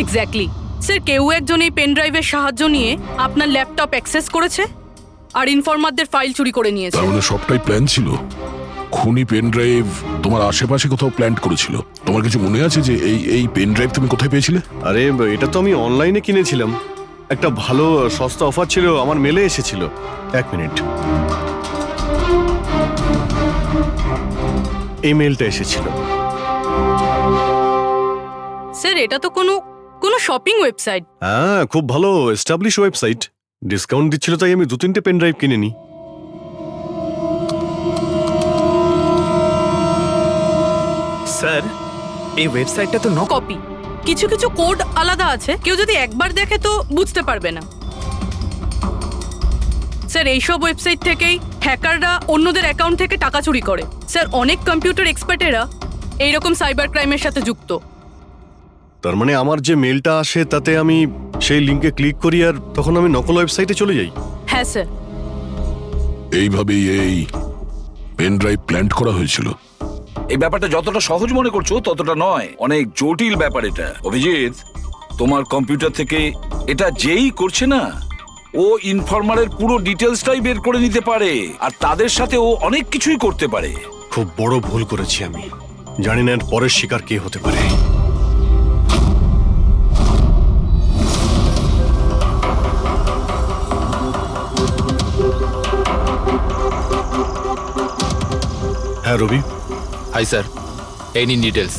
এক্স্যাক্টলি স্যার, কেউ একজন এই পেন ড্রাইভের সাহায্য নিয়ে আপনার ল্যাপটপ অ্যাক্সেস করেছে আর ইনফরমারদের ফাইল চুরি করে নিয়েছে। তাহলে সবটাই প্ল্যান ছিল। খুনি পেন ড্রাইভ তোমার আশেপাশে কোথাও প্ল্যান করেছিল। তোমার কিছু মনে আছে যে এই পেন ড্রাইভ তুমি কোথায় পেয়েছিলে? আরে এটা তো আমি অনলাইনে কিনেছিলাম, একটা ভালো সস্তা অফার ছিল, আমার মেলে এসেছিল। 1 মিনিট, এই মেলটা এসেছিল। স্যার এটা তো কোনো শপিং ওয়েবসাইট। হ্যাঁ, খুব ভালো এস্টাবলিশ ওয়েবসাইট, ডিসকাউন্ট দিচ্ছিল তাই আমি 2-3টে পেন ড্রাইভ কিনে নিই। স্যার এই ওয়েবসাইটটা তো কপি, কিছু কিছু কোড আলাদা আছে, কেউ যদি একবার দেখে তো বুঝতে পারবে না। স্যার এইসব ওয়েবসাইট থেকেই হ্যাকাররা অন্যদের অ্যাকাউন্ট থেকে টাকা চুরি করে। স্যার অনেক কম্পিউটার এক্সপার্টেরা এইরকম সাইবার ক্রাইমের সাথে যুক্ত। তার মানে আমার যে মেলটা আসে তাতে আমি সেই লিঙ্কে ক্লিক করি আর তখন আমি নকল ওয়েবসাইটে চলে যাই। হ্যাঁ স্যার। এইভাবেই এই পেন ড্রাইভ প্ল্যান করা হয়েছিল। এই ব্যাপারটা যতটা সহজ মনে করছো ততটা নয়, অনেক জটিল ব্যাপার এটা। অভিজিৎ, তোমার কম্পিউটার থেকে এটা যেই করছে না, ও ইনফরমারের পুরো ডিটেলসটাই বের করে নিতে পারে, আর তাদের সাথে ও অনেক কিছুই করতে পারে। খুব বড় ভুল করেছি আমি, জানি না এর পরের শিকার কে হতে পারে। হ্যাঁ রবি। হাই স্যার, এই নিন ডিটেলস।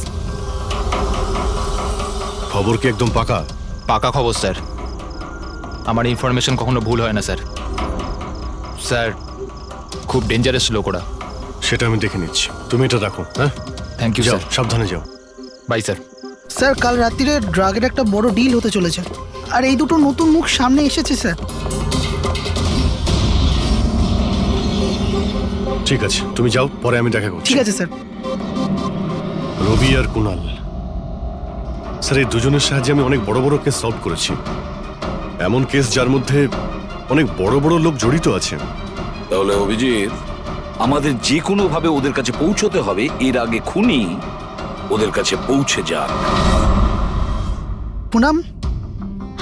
খবর কি একদম পাকা? পাকা খবর স্যার, আমার ইনফরমেশন কখনো ভুল হয় না স্যার। স্যার খুব ডেঞ্জারাস লোক ওরা। সেটা আমি দেখে নিচ্ছি, তুমি এটা রাখো। হ্যাঁ থ্যাংক ইউ যাও, স্যার। সাবধানে যাও। By sir. স্যার কাল রাত্রিরে ড্রাগের একটা বড় ডিল হতে চলেছে, আর এই দুটো নতুন মুখ সামনে এসেছে স্যার। ঠিক আছে, তুমি যাও, পরে আমি দেখা করছি। ঠিক আছে স্যার। রবি আর কুনাল, স্যার এই দুজনের সাহায্যে আমি অনেক বড় বড় কেস সলভ করেছি, এমন কেস যার মধ্যে অনেক বড় বড় লোক জড়িত আছে। তাহলে অভিজিৎ, আমাদের যে কোনো ভাবে ওদের কাছে পৌঁছতে হবে, এর আগে খুনি ওদের কাছে পৌঁছে যাক। পুনাম।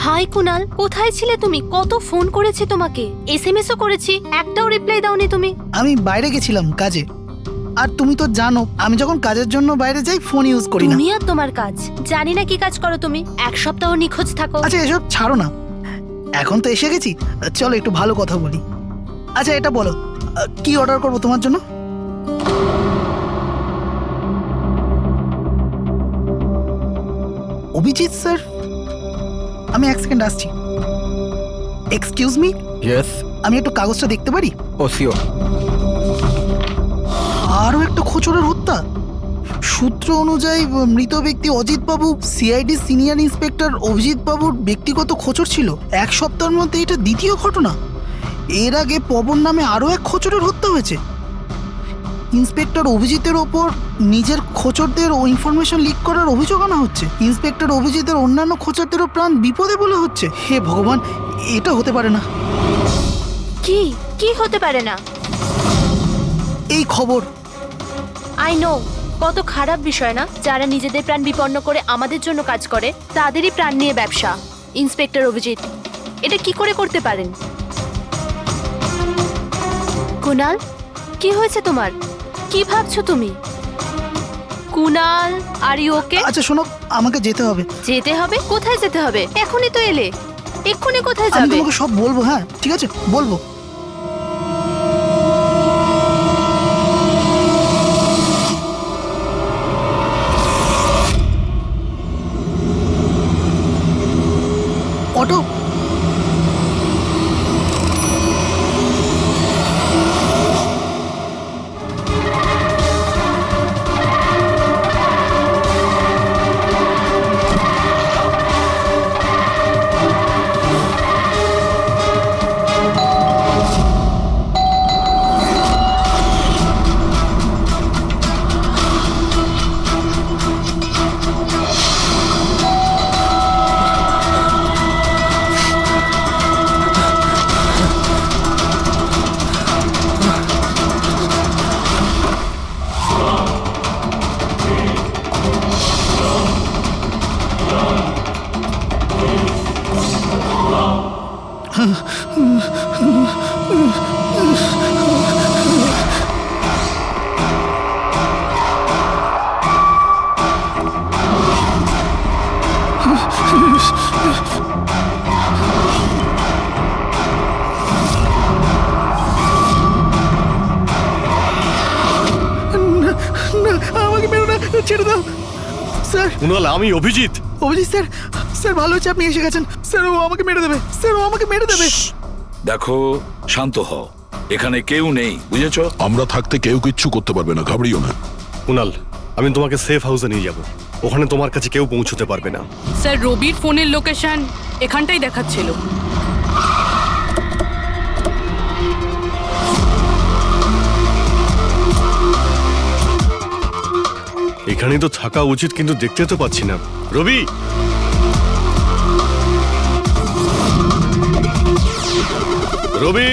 হাই কুনাল, কোথায় ছিলে তুমি? কত ফোন করেছি তোমাকে, এসএমএসও করেছি, একটাও রিপ্লাই দাওনি তুমি। আমি বাইরে গেছিলাম কাজে, আর তুমি তো জানো আমি যখন কাজের জন্য বাইরে যাই ফোন ইউজ করি না। তুমি আর তোমার কাজ, জানি না কি কাজ করো তুমি, 1 সপ্তাহ নিখোঁজ থাকো। আচ্ছা এসব ছাড়ো না, এখন তো এসে গেছি, চলো একটু ভালো কথা বলি। আচ্ছা এটা বলো, কি অর্ডার করবো তোমার জন্য? অভিজিৎ স্যার, আমি এক সেকেন্ড আসছি। Excuse me, yes. আমি একটু কাগজটা দেখতে পারি? ও শিওর। আরও একটা খোঁচরের হত্যা। সূত্র অনুযায়ী মৃত ব্যক্তি অজিত বাবু সিআইডি সিনিয়র ইন্সপেক্টর অভিজিৎ বাবুর ব্যক্তিগত খোঁচর ছিল। এক সপ্তাহের মধ্যে এটা দ্বিতীয় ঘটনা। এর আগে পবন নামে আরও এক খোঁচরের হত্যা হয়েছে। ইন্সপেক্টর অভিজিতের ওপর নিজের খোঁচরদের ও ইনফরমেশন লিক করার অভিযোগ আনা হচ্ছে। ইন্সপেক্টর অভিজিতের অন্যান্য খোঁচরদেরও প্রাণ বিপদে বলে হচ্ছে। হে ভগবান, এটা হতে পারে না। কি কি হতে পারে না? এই খবর। আই নো, কত খারাপ বিষয় না? যারা নিজেদের প্রাণ বিপন্ন করে আমাদের জন্য কাজ করে তাদেরই প্রাণ নিয়ে ব্যবসা। ইন্সপেক্টর অভিজিৎ এটা কি করে করতে পারেন? কুনাল, কি হয়েছে তোমার? কি ভাবছো তুমি? Kunal, are you okay? আচ্ছা শোনো, আমাকে যেতে হবে। যেতে হবে? কোথায় যেতে হবে? এখনই তো এলে, এক্ষুনি কোথায় আমি যাবে? তোমাকে সব বলবো। হ্যাঁ ঠিক আছে, বলবো। অটো, আমাকে মেরো না, ছেড়ে দাও স্যার। কুনাল, আমি অভিজিৎ। অভিজিৎ স্যার, স্যার ভালো হচ্ছে আপনি এসে গেছেন। স্যার ও আমাকে মেরে দেবে, স্যার ও আমাকে মেরে দেবে। দেখো, শান্ত হও, এখানে কেউ নেই, বুঝেছো? আমরা থাকতে কেউ কিচ্ছু করতে পারবে না, ঘাবড়িও না। কুনাল, আমি তোমাকে সেফ হাউসে নিয়ে যাব। ওখানে তোমার কাছে কেউ পৌঁছতে পারবে না। স্যার, রবির ফোনের লোকেশন এখানটাই দেখাচ্ছিল। এখানেই তো থাকা উচিত, কিন্তু দেখতে তো পাচ্ছি না। Rabi, Rabi,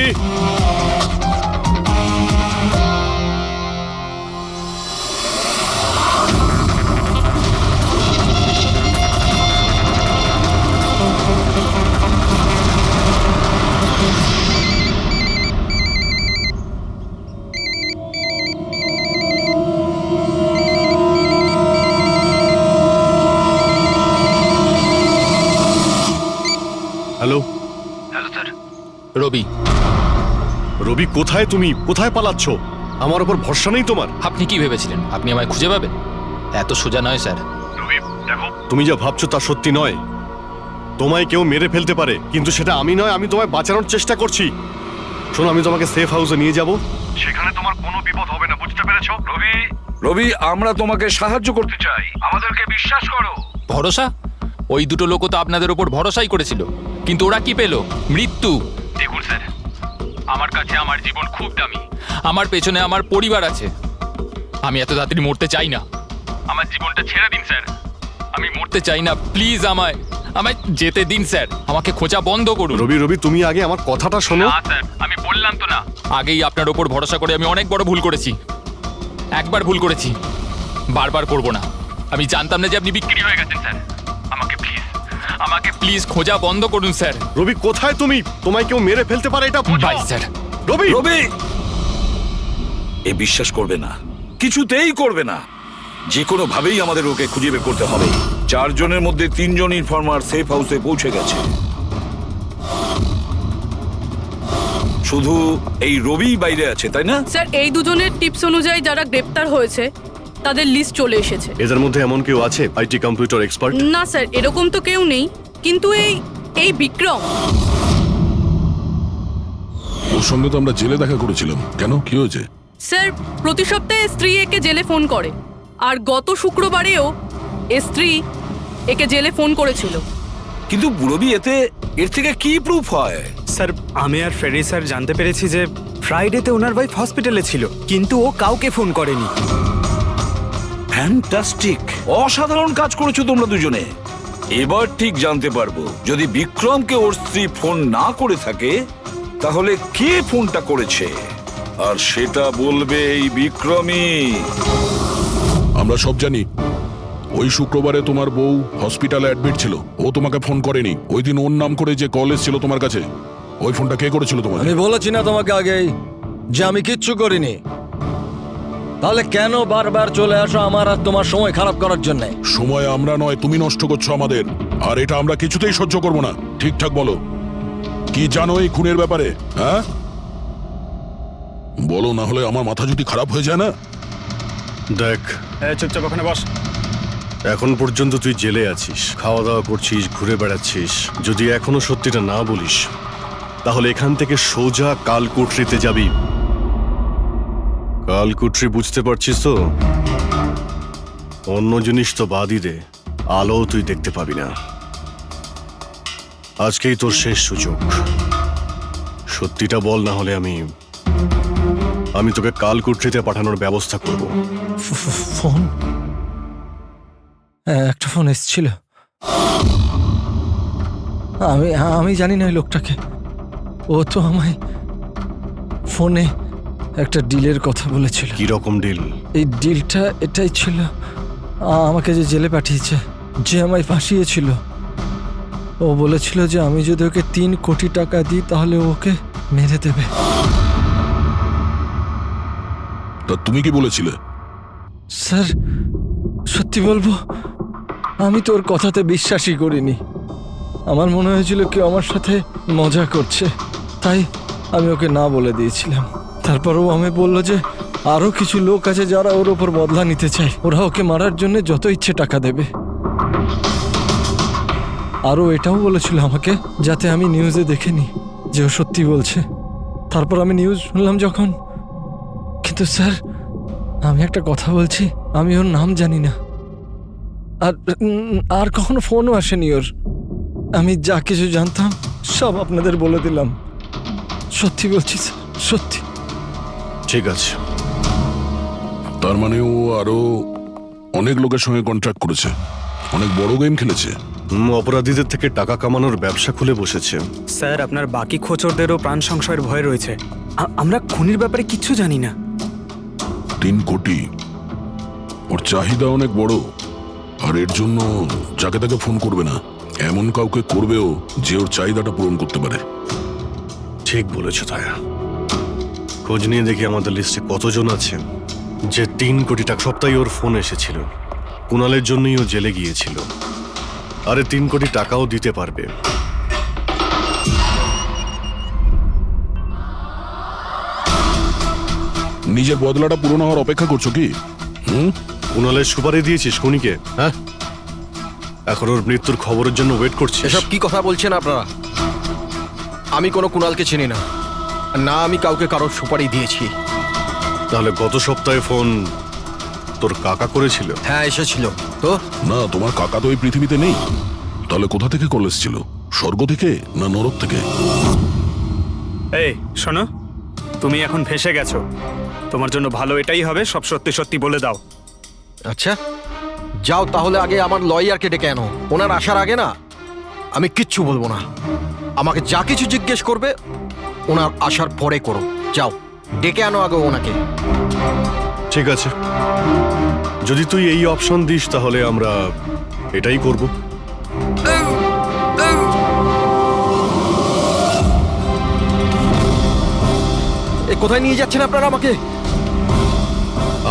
hello. Hello sir. Rabi. Rabi, কোথায় তুমি? কোথায় পালাচ্ছ? আমার উপর ভরসা নেই তোমার? আপনি কি ভেবেছিলেন আপনি আমায় খুঁজে পাবেন? এত সোজা নয় স্যার। তুমি যা ভাবছো তা সত্যি নয়। তোমায় কেউ মেরে ফেলতে পারে, কিন্তু সেটা আমি নয়। আমি তোমায় বাঁচানোর চেষ্টা করছি। শোনো, আমি তোমাকে সেফ হাউসে নিয়ে যাব। সেখানে তোমার কোনো বিপদ হবে না, বুঝতে পেরেছো? রবি, রবি, আমরা তোমাকে সাহায্য করতে চাই, আমাদেরকে বিশ্বাস করো। ভরসা? ওই দুটো লোকও তো আপনাদের উপর ভরসাই করেছিল, কিন্তু ওরা কি পেল? মৃত্যু। দেখুন স্যার, আমার কাছে আমার জীবন খুব দামি। আমার পেছনে আমার পরিবার আছে। আমি এত তাড়াতাড়ি মরতে চাই না। আমার জীবনটা ছেড়ে দিন স্যার, আমি মরতে চাই না। প্লিজ আমায় যেতে দিন স্যার। আমাকে খোঁজা বন্ধ করুন। রবি, রবি, তুমি আগে আমার কথাটা শোনো। না স্যার, আমি বললাম তো না, আগেই আপনার ওপর ভরসা করে আমি অনেক বড় ভুল করেছি। একবার ভুল করেছি, বারবার করব না। আমি জানতাম না যে আপনি বিক্রি হয়ে গেছেন স্যার। আমাকে প্লিজ খোঁজা বন্ধ করুন স্যার। রবি, কোথায় তুমি? তোমায় কেউ মেরে ফেলতে পারে, এটা বুঝো। By sir. রবি, রবি, এ বিশ্বাস করবে না, কিছুতেই করবে না। যে কোনো ভাবেই আমাদের ওকে খুঁজে বের করতে হবে। 4 জনের মধ্যে 3 জন ইনফরমার সেফ হাউসে পৌঁছে গেছে। শুধু এই রবি বাইরে আছে, তাই না? স্যার, এই দুজনের টিপস অনুযায়ী যারা গ্রেপ্তার হয়েছে তাদের লিস্ট চলে এসেছে। এদের মধ্যে এমন কেউ আছে আইটি কম্পিউটার এক্সপার্ট? না স্যার, এরকম তো কেউ নেই, কিন্তু এই বিক্রম। ওর সঙ্গে তো আমরা জেলে দেখা করেছিলাম, কেন কি হয়েছে? স্যার, প্রতি সপ্তাহে স্ত্রী একে জেলে ফোন করে, আর গত শুক্রবারেও স্ত্রী একে জেলে ফোন করেছিল। কিন্তু বুড়োবি এতে এর থেকে কি প্রুফ হয়? স্যার, আমি আর ফেরি স্যার জানতে পেরেছি যে ফ্রাইডেতে ওনার ওয়াইফ হসপিটালে ছিল, কিন্তু ও কাউকে ফোন করেনি। ফ্যান্টাস্টিক, অসাধারণ কাজ করেছো তোমরা দুজনে। এবার ঠিক জানতে পারবো যদি বিক্রমকে ওর স্ত্রী ফোন না করে থাকে তাহলে কে ফোনটা করেছে, আর সেটা বলবে এই বিক্রমই। আমরা সব জানি ওই শুক্রবারে তোমার বউ হসপিটালে অ্যাডমিট ছিল, ও তোমাকে ফোন করেনি। ওই দিন ওর নাম করে যে কল এসেছিল তোমার কাছে, ওই ফোনটা কে করেছিল তোমাকে? আমি বলেছি না তোমাকে আগেই যে আমি কিচ্ছু করিনি? তাহলে কেন বারবার চলে আসো আমার আর তোমার সময় খারাপ করার জন্য? সময় আমরা নয়, তুমি নষ্ট করছো আমাদের, আর এটা আমরা কিছুতেই সহ্য করবো না। ঠিকঠাক বলো, কি জানো এই খুনের ব্যাপারে? হ্যাঁ বলো, না হলে আমার মাথা যদি খারাপ হয়ে যায় না। দেখ, চুপচাপ ওখানে বস। এখন পর্যন্ত তুই জেলে আছিস, খাওয়া দাওয়া করছিস, ঘুরে বেড়াচ্ছিস। যদি এখনো সত্যিটা না বলিস তাহলে এখান থেকে সোজা কালকুটরিতে যাবি। কালকুটরি বুঝতে পারছিস তো? অন্য জিনিস তো বাদই দে, আলো তুই দেখতে পাবি না। আজকেই তোর শেষ সুযোগ, সত্যিটা বল, না হলে আমি তোকে কালকুটরিতে পাঠানোর ব্যবস্থা করব। ফোন, একটা ফোন এসেছিল। আমি জানি না ওই লোকটাকে। ও তো আমায় ফোনে একটা ডিলের কথা বলেছিল। কি রকম ডিল? এই ডিলটা এটাই ছিল, আমাকে যে জেলে পাঠিয়েছে, যে আমায় ফাঁসিয়েছিল, ও বলেছিল যে আমি যদি ওকে 3 কোটি টাকা দিই তাহলে ওকে মেরে দেবে। তা তুমি কি বলেছিলে? স্যার, সত্যি বলবো, আমি তোর কথাতে বিশ্বাসই করিনি। আমার মনে হয়েছিল কেউ আমার সাথে মজা করছে, তাই আমি ওকে না বলে দিয়েছিলাম। তারপরও আমি বললো যে আরো কিছু লোক আছে যারা ওর ওপর বদলা নিতে চায়, ওরা ওকে মারার জন্য যত ইচ্ছে টাকা দেবে। আরও এটাও বলেছিল আমাকে যাতে আমি নিউজে দেখেনি যে ও সত্যি বলছে। তারপর আমি নিউজ শুনলাম যখন। কিন্তু স্যার, আমি একটা কথা বলছি, আমি ওর নাম জানি না, আর কখনো ফোনও আসেনি ওর। আমি যা কিছু জানতাম সব আপনাদের বলে দিলাম। সত্যি বলছি স্যার, সত্যি। ঠিক আছে। তার মানে ও আরো অনেক লোকের সঙ্গে কন্ট্রাক্ট করেছে, অনেক বড় গেম খেলেছে। অপরাধীদের থেকে টাকা কামানোর ব্যবসা খুলে বসেছে। স্যার, আপনার বাকি খোঁচরদেরও প্রাণ সংশয়ের ভয় রয়েছে। আমরা খুনির ব্যাপারে কিচ্ছু জানি না। 3 কোটি, ওর চাহিদা অনেক বড়, আর এর জন্য যাকে তাকে ফোন করবে না, এমন কাউকে করবেও যে ওর চাহিদাটা পূরণ করতে পারে। ঠিক বলেছ তায়া। খোঁজ নিয়ে দেখি আমাদের লিস্টে কতজন আছে যে 3 কোটি টাকা। সপ্তাহে ওর ফোন এসেছিল, কুণালের জন্যই ও জেলে গিয়েছিল, আরে 3 কোটি টাকাও দিতে পারবে। নিজের বদলাটা পূরণ হওয়ার অপেক্ষা করছো কি? কুণালের সুপারি দিয়েছিস খুনিকে? হ্যাঁ, এখন ওর মৃত্যুর খবরের জন্য ওয়েট করছিস? এসব কি কথা বলছেন আপনারা? আমি কোনো কুণালকে চিনি না, না আমি কাউকে কারোর সুপারি দিয়েছি। তাহলে গত সপ্তাহে ফোন তোর কাকা করেছিল? হ্যাঁ, এসেছিল তো। না, তোমার কাকা তো এই পৃথিবীতে নেই। তাহলে কোথা থেকে কল এসেছিল? স্বর্গ থেকে না নরক থেকে? এই শোনো, তুমি এখন ফেঁসে গেছো। তোমার জন্য ভালো এটাই হবে সব সত্যি সত্যি বলে দাও। আচ্ছা যাও, তাহলে আগে আমার লয়ারকে ডেকে আনো। ওনার আসার আগে না আমি কিচ্ছু বলবো না। আমাকে যা কিছু জিজ্ঞেস করবে ওনার আসার পরে করো। যাও, ডেকে আনো আগে ওনাকে। ঠিক আছে, যদি তুই এই অপশন দিস তাহলে আমরা এটাই করব। কোথায় নিয়ে যাচ্ছেন আপনারা আমাকে?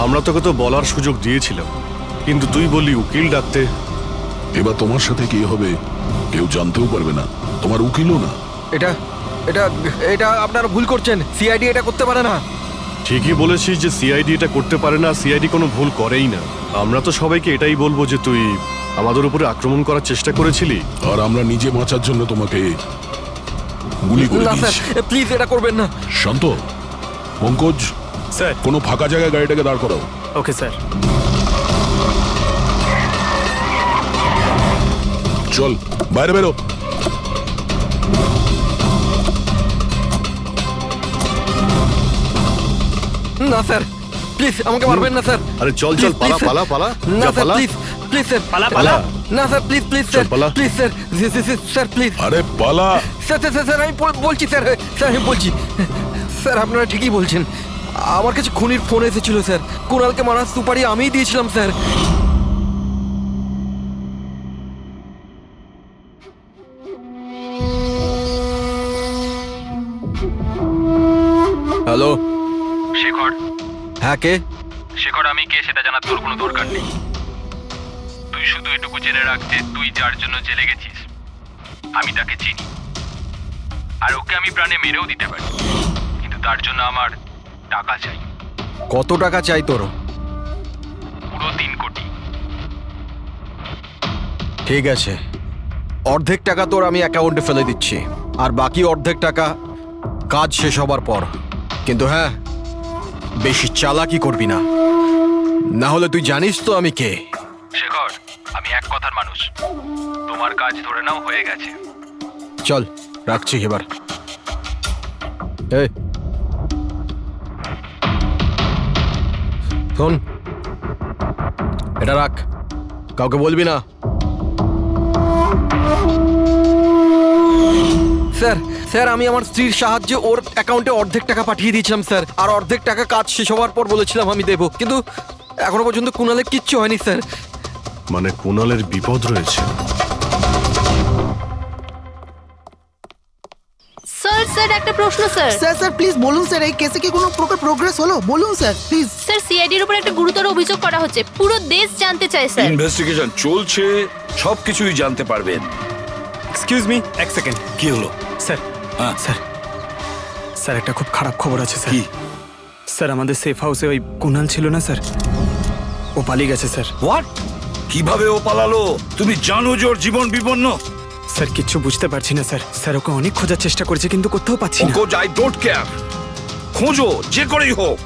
আমরা তোকে তো বলার সুযোগ দিয়েছিলাম, কিন্তু তুই বললি উকিল ডাকতে। এবার তোমার সাথে কি হবে কেউ জানতেও পারবে না, তোমার উকিলও না। এটা এটা এটা আপনারা ভুল করছেন। সিআইডি এটা করতে পারে না। ঠিকই বলেছিস যে সিআইডি এটা করতে পারে না, সিআইডি কোনো ভুল করেই না। আমরা তো সবাইকে এটাই বলবো যে তুই আমাদের উপরে আক্রমণ করার চেষ্টা করেছিলি, আর আমরা নিজে বাঁচার জন্য তোমাকে গুলি করে না স্যার, দিয়েছি। প্লিজ এটা করবেন না। শান্ত, পঙ্কজ স্যার, কোনো ফাঁকা জায়গায় গাড়িটাকে দাঁড় করাও। Okay sir. চল বাইরে বেরো। না স্যার, প্লিজ আমাকে মারবেন না স্যার। আরে চল চল, Please, পালা please, পালা পালা, না যা স্যার, পালা। প্লিজ প্লিজ স্যার, পালা পালা। না স্যার, প্লিজ প্লিজ চল, স্যার, পালা। Please sir, sir please. আরে পালা। স্যার স্যার স্যার আমি বলছি স্যার, স্যার আমি বলছি স্যার, আপনারা ঠিকই বলছেন। আমার কাছে খুনির ফোন এসেছিল স্যার, কুণালকে মারার সুপারি আমিই দিয়েছিলাম স্যার। হ্যালো শেখর, হ্যাঁ কে? শেখর আমি কে সেটা জানার তোর কোনো দরকার নেই। তুই শুধু এটুকু জেনে রাখ যে তুই যার জন্য জেলে গেছিস আমি তাকে চিনি, আর ওকে আমি প্রাণে মেরেও দিতে পারি, কিন্তু তার জন্য আমার টাকা চাই। কত টাকা চাই তোর? পুরো 3 কোটি। ঠিক আছে, অর্ধেক টাকা তোর আমি অ্যাকাউন্টে ফেলে দিচ্ছি, আর বাকি অর্ধেক টাকা কাজ শেষ হবার পর। কিন্তু হ্যাঁ, বেশি চালাকি করবি না, না হলে তুই জানিস তো আমি কে। শেখর, আমি এক কথার মানুষ, তোমার কাজ ধরে নাও হয়ে গেছে। চল রাখছি এবার। এই শোন, এটা রাখ, কাউকে বলবি না। স্যার স্যার আমি আমার স্ত্রীর সাহায্যে ওর অ্যাকাউন্টে অর্ধেক টাকা পাঠিয়ে দিয়েছিলাম স্যার, আর অর্ধেক টাকা কাজ শেষ হওয়ার পর বলেছিলাম আমি দেবো, কিন্তু এখনো পর্যন্ত কুণালের কিচ্ছু হয়নি স্যার। মানে কুণালের বিপদ রয়েছে। স্যার স্যার একটা প্রশ্ন স্যার। স্যার স্যার প্লিজ বলুন স্যার, এই কেসে কি কোনো প্রকার প্রোগ্রেস হলো? বলুন স্যার প্লিজ। স্যার সিআইডির উপর একটা গুরুতর অভিযোগ করা হচ্ছে, পুরো দেশ জানতে চায় স্যার। ইনভেস্টিগেশন চলছে, সবকিছুই জানতে পারবেন। এক্সকিউজ মি, এক সেকেন্ড। কি হলো স্যার? স্যার স্যার একটা খুব খারাপ খবর আছে স্যার। স্যার আমাদের সেফ হাউসে ওই কুণাল ছিল না স্যার, ও পালিয়ে গেছে স্যার। হোয়াট? কিভাবে ও পালালো? তুমি জানো যে ওর জীবন বিপন্ন? স্যার কিচ্ছু বুঝতে পারছি না স্যার। স্যার ওকে অনেক খোঁজার চেষ্টা করেছে কিন্তু কোথাও পাচ্ছি না। ওকে আই ডোন্ট কেয়ার, খোঁজো যে করেই হোক,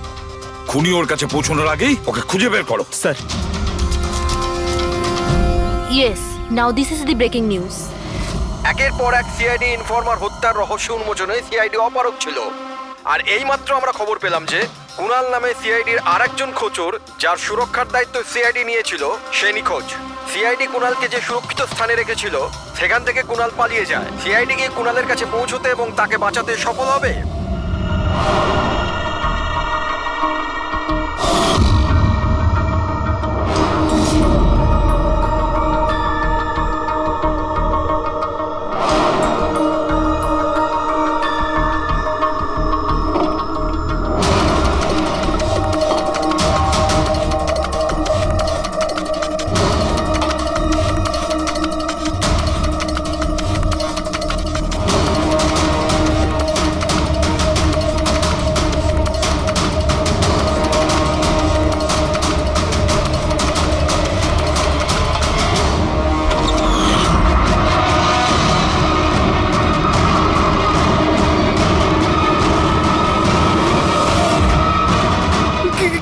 খুনি ওর কাছে পৌঁছানোর আগেই ওকে খুঁজে বের করো। Sir yes, now this is the breaking news. একের পর এক সিআইডি ইনফরমার হত্যার রহস্য উন্মোচনে সিআইডি অপারগ ছিল, আর এইমাত্র আমরা খবর পেলাম যে কুণাল নামে সিআইডির আরেকজন খোঁচর, যার সুরক্ষার দায়িত্ব সিআইডি নিয়েছিল, সে নিখোঁজ। সিআইডি কুণালকে যে সুরক্ষিত স্থানে রেখেছিল সেখান থেকে কুণাল পালিয়ে যায়। সিআইডি গিয়ে কুণালের কাছে পৌঁছতে এবং তাকে বাঁচাতে সফল হবে।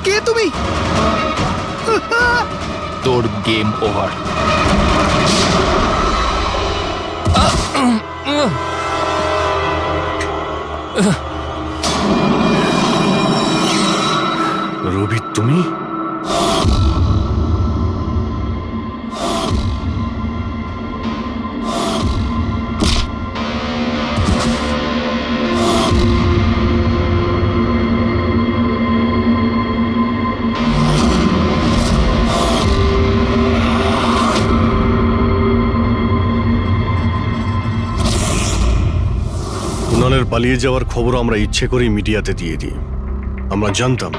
কে তুমি? তোর গেম ওভার। রবি তুমি? কুণালের পালিয়ে যাওয়ার খবর আমরা ইচ্ছে করেই মিডিয়াতে দিয়ে দিই। আমরা জানতাম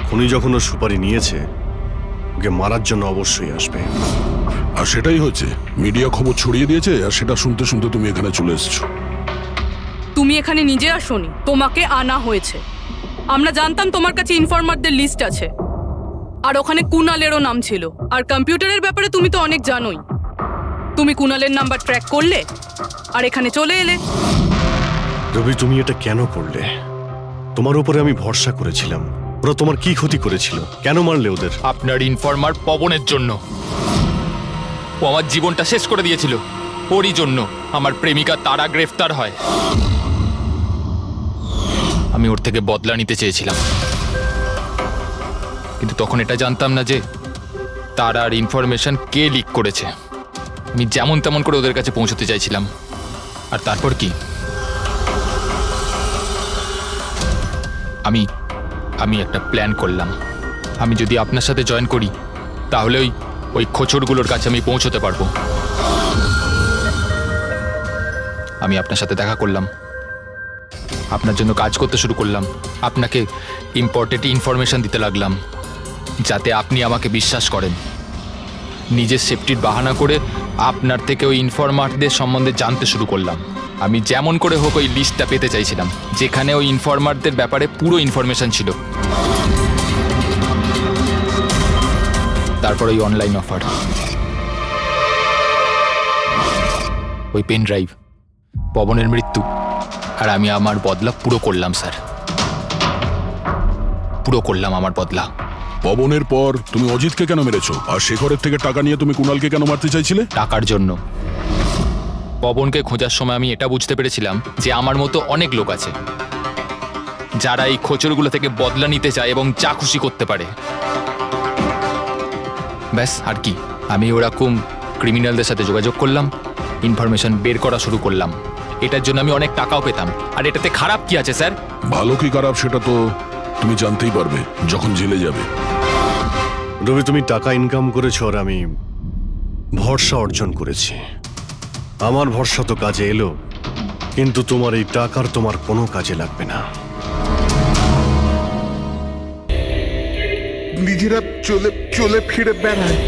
খুনি যখন ওর সুপারি নিয়েছে, ওকে মারার জন্য অবশ্যই আসবে। আর সেটাই হচ্ছে, মিডিয়া খবর ছড়িয়ে দিয়েছে, আর সেটা শুনতে শুনতে তুমি এখানে চলে এসেছো। তুমি এখানে নিজে আসোনি, তোমাকে আনা হয়েছে। আমরা জানতাম তোমার কাছে ইনফরমারদের লিস্ট আছে, আর ওখানে কুনালেরও নাম ছিল। আর কম্পিউটারের ব্যাপারে তুমি তো অনেক জানোই। তুমি কুনালের নাম্বার ট্র্যাক করলে আর এখানে চলে এলে। রবি, তুমি এটা কেন করলে? তোমার উপরে আমি ভরসা করেছিলাম। ওরা তোমার কি ক্ষতি করেছিল? কেন মারলে ওদের? আপনার ইনফরমার পবনের জন্য। ও আমার জীবনটা শেষ করে দিয়েছিল। ওরই জন্য আমার প্রেমিকা তারা গ্রেফতার হয়। আমি ওর থেকে বদলা নিতে চেয়েছিলাম, কিন্তু তখন এটা জানতাম না যে তারার ইনফরমেশন কে লিক করেছে। আমি যেমন তেমন করে ওদের কাছে পৌঁছতে চাইছিলাম। আর তারপর কি, আমি একটা প্ল্যান করলাম। আমি যদি আপনার সাথে জয়েন করি তাহলে ওই খোঁচরগুলোর কাছে আমি পৌঁছতে পারবো। আমি আপনার সাথে দেখা করলাম, আপনার জন্য কাজ করতে শুরু করলাম, আপনাকে ইম্পর্টেন্ট ইনফরমেশন দিতে লাগলাম যাতে আপনি আমাকে বিশ্বাস করেন। নিজের সেফটির বাহানা করে আপনার থেকে ওই ইনফরমারদের সম্বন্ধে জানতে শুরু করলাম। আমি যেমন করে হোক ওই লিস্টটা পেতে চাইছিলাম যেখানে ওই ইনফরমারদের ব্যাপারে পুরো ইনফরমেশন ছিল। তারপর ওই অনলাইন অফার, ওই পেন ড্রাইভ, পবনের মৃত্যু, আর আমি আমার বদলা পুরো করলাম স্যার। পুরো করলাম আমার বদলা। পবনের পর তুমি অজিতকে কেন মেরেছো? আর শেখরের থেকে টাকা নিয়ে তুমি কুণালকে কেন মারতে চাইছিলে? টাকার জন্য। পবনকে খোঁজার সময় আমি এটা বুঝতে পেরেছিলাম যে আমার মতো অনেক লোক আছে যারা এই খোঁচরগুলো থেকে বদলা নিতে চায় এবং যা খুশি করতে পারে। ব্যাস, আর কি। আমি ওরকম ক্রিমিনালদের সাথে যোগাযোগ করলাম, ইনফরমেশন বের করা শুরু করলাম। এটার জন্য আমি অনেক টাকাও পেতাম। আর এটাতে খারাপ কি আছে স্যার? ভালো কি খারাপ সেটা তো তুমি জানতেই পারবে যখন জেলে যাবে। রবি, তুমি টাকা ইনকাম করেছো আর আমি ভরসা অর্জন করেছি। আমার ভরসা তো কাজে এলো, কিন্তু তোমার এই টাকার তোমার কোনো কাজে লাগবে না। নিজেরা চলে চলে ফিরে বেড়ায়।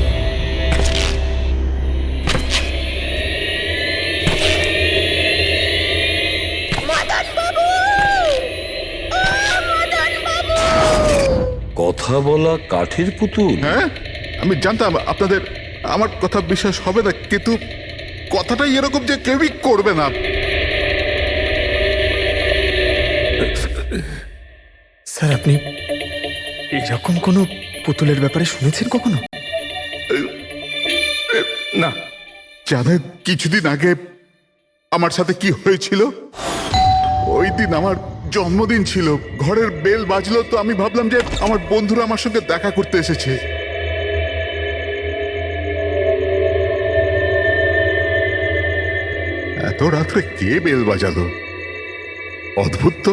কথা বলা কাঠের পুতুল? হ্যাঁ, আমি জানতাম আপনাদের আমার কথা বিশ্বাস হবে না, কিন্তু কথাটাই এরকম যে কেউই করবে না। স্যার, আপনি এরকম কোনো পুতুলের ব্যাপারে শুনেছেন কখনো? না, জানেন কিছুদিন আগে আমার সাথে কি হয়েছিল? ওই দিন আমার জন্মদিন ছিল, ঘরের বেল বাজলো, তো আমি ভাবলাম যে আমার বন্ধুরা আমার সঙ্গে দেখা করতে এসেছে। এত রাত্রে কে বেল বাজালো? অদ্ভুত তো।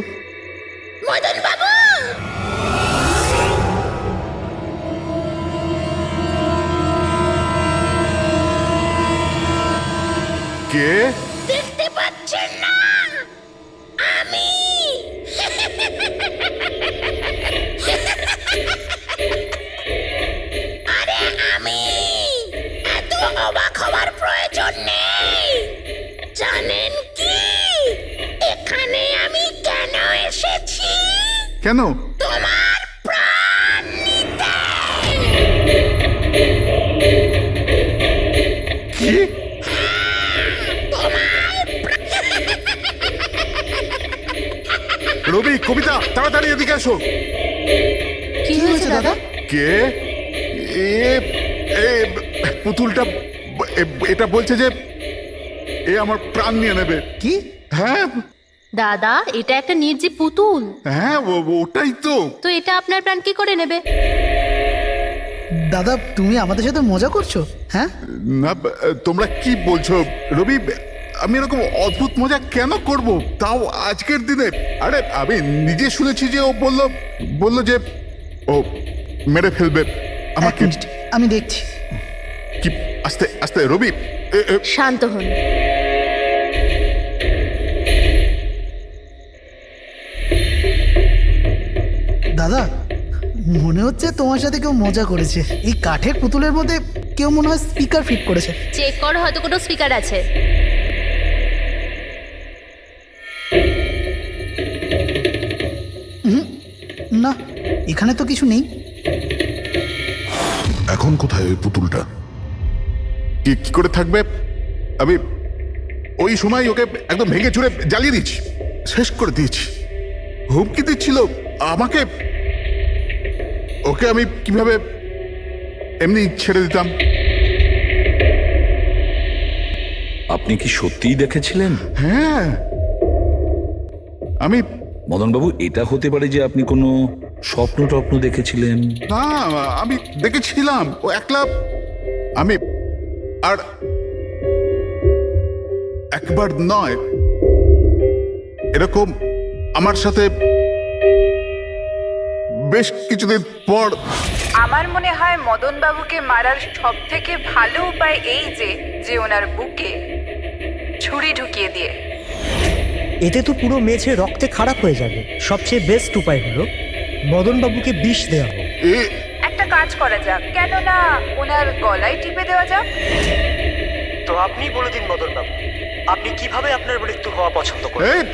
কে? দেখতে পাচ্ছেন না? আমি আরে আমি এত অবাক হওয়ার প্রয়োজন নেই। জানেন কি এখানে আমি কেন এসেছি? কেন? তোমার প্রাণ নিতে। কি? রবি, কবিতা, তাড়াতাড়ি এদিকে আসো। কি হয়েছে দাদা? কে? পুতুলটা এটা বলছে যে এ আমার প্রাণ নিয়ে নেবে। কি? হ্যাঁ দাদা, এটা একটা নির্জীব পুতুল। হ্যাঁ, ওটাই তো। তো এটা আপনার প্রাণ কি করে নেবে? দাদা, তুমি আমাদের সাথে মজা করছো? হ্যাঁ না, তোমরা কি বলছো? রবি, আমি এরকম অদ্ভুত মজা কেন করব, তাও আজকের দিনে? আরে আমি নিজে শুনেছি যে ও বললো যে ও মেরে ফেলবে আমাকে। আমি দেখছি। কি? আস্তে আস্তে রবি, শান্ত হন। দাদা, মনে হচ্ছে তোমার সাথে কেউ মজা করেছে। এই কাঠের পুতুলের মধ্যে কেউ মনে হয় স্পিকার ফিট করেছে। চেক করো, হয়তো কোনো স্পিকার আছে। এখানে তো কিছু নেই। এখন কোথায় ওই পুতুলটা? কি কি করে থাকবে? আমি ওই সময় ওকে একদম ভেঙে চুরে জ্বালিয়ে দিচ্ছি, শেষ করে দিয়েছি। হুমকি দিচ্ছিল আমাকে, ওকে আমি কিভাবে এমনি ছেড়ে দিতাম? আপনি কি সত্যিই দেখেছিলেন? হ্যাঁ, আমি মদনবাবু, এটা হতে পারে যে আপনি কোনো স্বপ্ন টপ্ন দেখেছিলেন। না, আমি দেখেছিলাম ও একলা। আমি আর একবার নয়, এরকম আমার সাথে বেশ কিছুদিন পর। আমার মনে হয় মদন বাবুকে মারার সব থেকে ভালো উপায় এই যে ওনার বুকে ছুরি ঢুকিয়ে দিয়ে। এতে তো পুরো মেঝে রক্তে খারাপ হয়ে যাবে। সবচেয়ে বেস্ট উপায় হলো মদনবাবুকে বিষ দেওয়া হোক। একটা কাজ করা যাক, কেননা ওনার গলায় টিপে দেওয়া যাক। তো আপনি বলে দিন মদনবাবু, আপনি কিভাবে আপনার মৃত্যু হওয়া পছন্দ করেন?